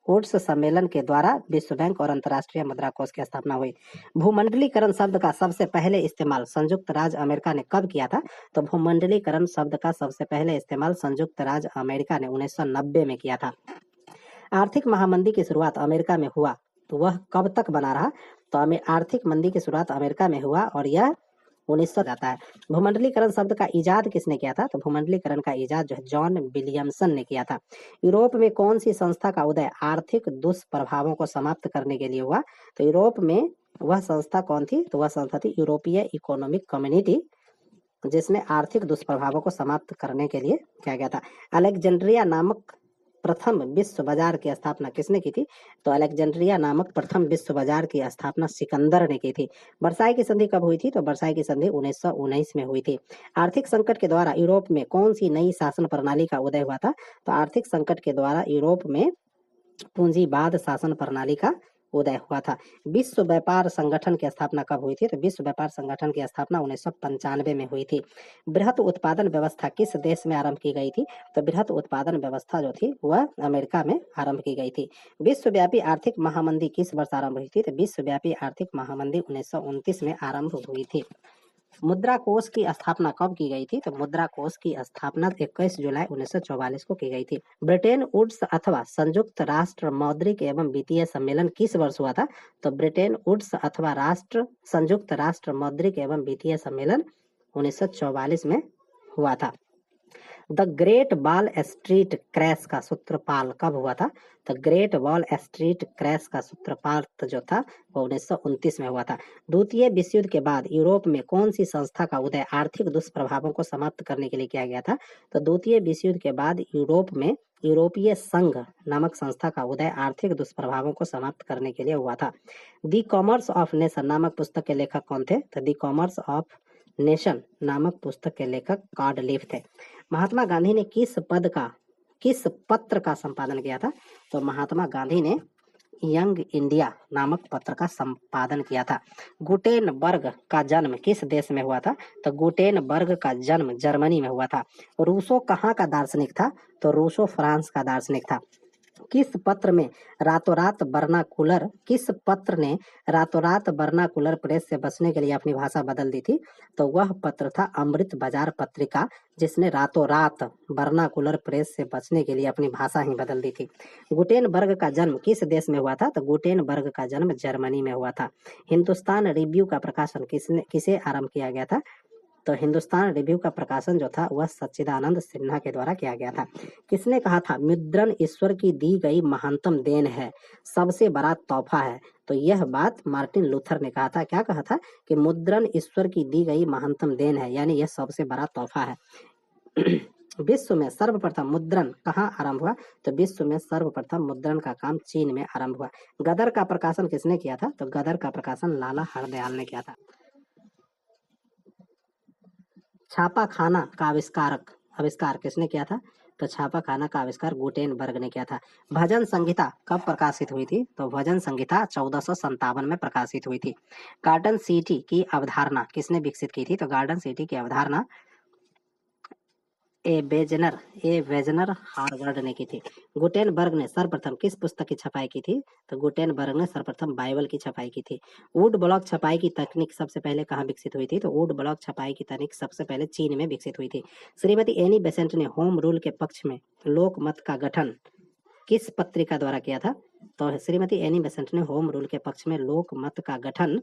A: वुड्स सम्मेलन के द्वारा विश्व बैंक और अंतर्राष्ट्रीय मुद्रा कोष की स्थापना हुई। भूमंडलीकरण शब्द का सबसे पहले इस्तेमाल संयुक्त राज्य अमेरिका ने कब किया था? तो भूमंडलीकरण शब्द का सबसे पहले इस्तेमाल संयुक्त राज्य अमेरिका ने 1990 में किया था। आर्थिक महामंदी की शुरुआत अमेरिका में हुआ तो वह कब तक बना रहा? तो आर्थिक मंदी की शुरुआत अमेरिका में हुआ और यह 1900 जाता है। भूमंडलीकरण शब्द का इजाद किसने किया था? तो भूमंडलीकरण का इजाद जो है जॉन विलियमसन ने किया था। यूरोप में कौन सी संस्था का उदय आर्थिक दुष्प्रभावों को समाप्त करने के लिए हुआ? तो यूरोप में वह संस्था कौन थी? तो वह संस्था थी यूरोपीय इकोनॉमिक कम्युनिटी, जिसने आर्थिक दुष्प्रभावों को समाप्त करने के लिए किया गया था। अलेक्जेंड्रिया नामक प्रथम विश्व बाजार की स्थापना किसने की थी? तो अलेक्जेंड्रिया नामक प्रथम विश्व बाजार की स्थापना सिकंदर ने की थी। वर्साई की संधि कब हुई थी? तो वर्साई की संधि 1919 में हुई थी। आर्थिक संकट के द्वारा यूरोप में कौन सी नई शासन प्रणाली का उदय हुआ था? तो आर्थिक संकट के द्वारा यूरोप में पूंजीवाद शासन प्रणाली का उदय हुआ था। विश्व व्यापार संगठन की स्थापना कब हुई थी? तो विश्व व्यापार संगठन की स्थापना 1995 में हुई थी। बृहत उत्पादन व्यवस्था किस देश में आरंभ की गई थी? तो बृहत उत्पादन व्यवस्था जो थी वह अमेरिका में आरंभ की गई थी। विश्वव्यापी आर्थिक महामंदी किस वर्ष आरंभ हुई थी? तो विश्वव्यापी आर्थिक महामंदी 1929 में आरंभ हुई थी। मुद्रा कोष की स्थापना कब की गई थी? तो मुद्रा कोष की स्थापना 21 जुलाई 1944 को की गई थी। ब्रिटेन वुड्स अथवा संयुक्त राष्ट्र मौद्रिक एवं वित्तीय सम्मेलन किस वर्ष हुआ था? तो ब्रिटेन वुड्स अथवा संयुक्त राष्ट्र मौद्रिक एवं वित्तीय सम्मेलन 1944 में हुआ था। The great wall street crash का सूत्रपात कब हुआ था? The great wall street crash का सूत्रपात जो था वो 1929 में हुआ था। द्वितीय विश्व युद्ध के बाद यूरोप में कौन सी संस्था का उदय आर्थिक दुष्प्रभावों को समाप्त करने के लिए किया गया था? तो द्वितीय विश्व युद्ध के बाद यूरोप में यूरोपीय संघ नामक संस्था का उदय आर्थिक दुष्प्रभावों को समाप्त करने के लिए हुआ था। दी कॉमर्स ऑफ नेशन नामक पुस्तक के लेखक कौन थे? तो दी कॉमर्स ऑफ नेशन नामक पुस्तक के लेखक कार्डलीफ थे। महात्मा गांधी ने किस पत्र का संपादन किया था? तो महात्मा गांधी ने यंग इंडिया नामक पत्र का संपादन किया था। गुटेनबर्ग का जन्म किस देश में हुआ था? तो गुटेनबर्ग का जन्म जर्मनी में हुआ था। रूसो कहाँ का दार्शनिक था? तो रूसो फ्रांस का दार्शनिक था। किस पत्र ने रातों रात वर्नाकुलर प्रेस से बचने के लिए अपनी भाषा बदल दी थी? तो वह पत्र था अमृत बाजार पत्रिका, जिसने रातों रात वर्नाकुलर प्रेस से बचने के लिए अपनी भाषा ही बदल दी थी। गुटेनबर्ग का जन्म किस देश में हुआ था? तो गुटेनबर्ग का जन्म जर्मनी में हुआ था। हिंदुस्तान रिव्यू का प्रकाशन किसे आरंभ किया गया था? तो हिंदुस्तान रिव्यू का प्रकाशन जो था वह सच्चिदानंद सिन्हा के द्वारा किया गया था। किसने कहा था मुद्रण ईश्वर की दी गई महानतम देन है, सबसे बड़ा तोहफा है? तो यह बात मार्टिन लूथर ने कहा था। क्या कहा था? कि मुद्रण ईश्वर की दी गई महानतम देन है, यानी यह सबसे बड़ा तोहफा है। विश्व में सर्वप्रथम मुद्रण कहाँ आरंभ हुआ? तो विश्व में सर्वप्रथम मुद्रण का काम चीन में आरंभ हुआ। गदर का प्रकाशन किसने किया था? तो गदर का प्रकाशन लाला हरदयाल ने किया था। छापा खाना का आविष्कार किसने किया था? तो छापा खाना का आविष्कार गुटेनबर्ग ने किया था। भजन संहिता कब प्रकाशित हुई थी? तो भजन संहिता 1457 में प्रकाशित हुई थी। गार्डन सिटी की अवधारणा किसने विकसित की थी? तो गार्डन सिटी की अवधारणा ए वेजनर हार्वर्ड ने की थी। गुटेनबर्ग ने सर्वप्रथम किस पुस्तक की छपाई की थी? तो गुटेनबर्ग ने सर्वप्रथम बाइबल की छपाई की थी। वुड ब्लॉक छपाई की तकनीक सबसे पहले कहाँ विकसित हुई थी? तो वुड ब्लॉक छपाई की तकनीक सबसे पहले चीन में विकसित हुई थी। श्रीमती एनी बेसेंट ने होम रूल के पक्ष में लोकमत का गठन किस पत्रिका द्वारा किया था? तो श्रीमती एनी बेसेंट ने होम रूल के पक्ष में लोकमत का गठन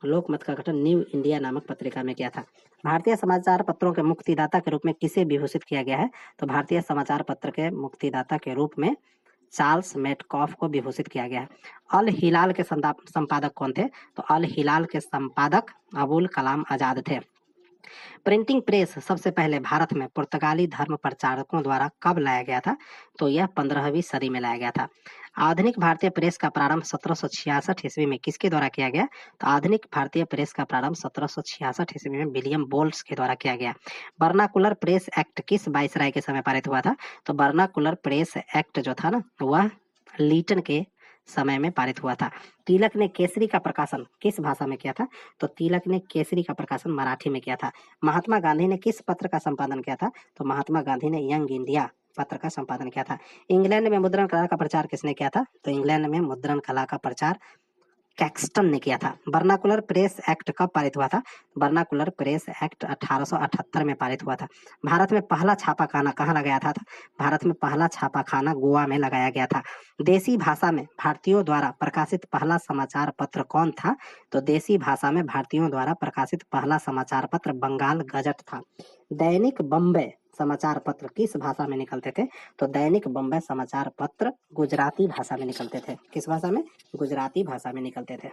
A: न्यू इंडिया नामक पत्रिका में किया था। भारतीय समाचार पत्रों के मुक्तिदाता के रूप में किसे विभूषित किया गया है? तो भारतीय समाचार पत्र के मुक्तिदाता के रूप में चार्ल्स मेटकॉफ को विभूषित किया गया है। अल हिलाल के संपादक कौन थे? तो अल हिलाल के संपादक अबुल कलाम आजाद थे। प्रिंटिंग प्रेस सबसे पहले भारत में पुर्तगाली धर्म प्रचारकों द्वारा कब लाया गया था? तो यह 15वीं सदी में लाया गया था। आधुनिक भारतीय प्रेस का प्रारंभ 1766 ईस्वी में किसके द्वारा किया गया? तो आधुनिक भारतीय प्रेस का प्रारंभ 1766 ईस्वी में विलियम बोल्ट्स के द्वारा किया गया। वर्नाकुलर प्रेस एक्ट किस वाइसराय के समय पारित हुआ था? तो वर्नाकुलर प्रेस एक्ट जो था ना वह लीटन के समय में पारित हुआ था। तिलक ने केसरी का प्रकाशन किस भाषा में किया था? तो तिलक ने केसरी का प्रकाशन मराठी में किया था। महात्मा गांधी ने किस पत्र का संपादन किया था? तो महात्मा गांधी ने यंग इंडिया पत्र का संपादन किया था। इंग्लैंड में मुद्रण कला का प्रचार किसने किया था? तो इंग्लैंड में मुद्रण कला का प्रचार कैक्सटन ने किया था। वर्नाकुलर प्रेस एक्ट कब पारित हुआ था? वर्नाकुलर प्रेस एक्ट 1878 में पारित हुआ था। भारत में पहला छापाखाना कहाँ लगाया था? भारत में पहला छापाखाना गोवा में लगाया गया था। देसी भाषा में भारतीयों द्वारा प्रकाशित पहला समाचार पत्र कौन था? तो देसी भाषा में भारतीयों द्वारा प्रकाशित पहला समाचार पत्र बंगाल गजट था। दैनिक बम्बई समाचार पत्र किस भाषा में निकलते थे? तो दैनिक बम्बई समाचार पत्र गुजराती भाषा में निकलते थे। किस भाषा में? गुजराती भाषा में निकलते थे।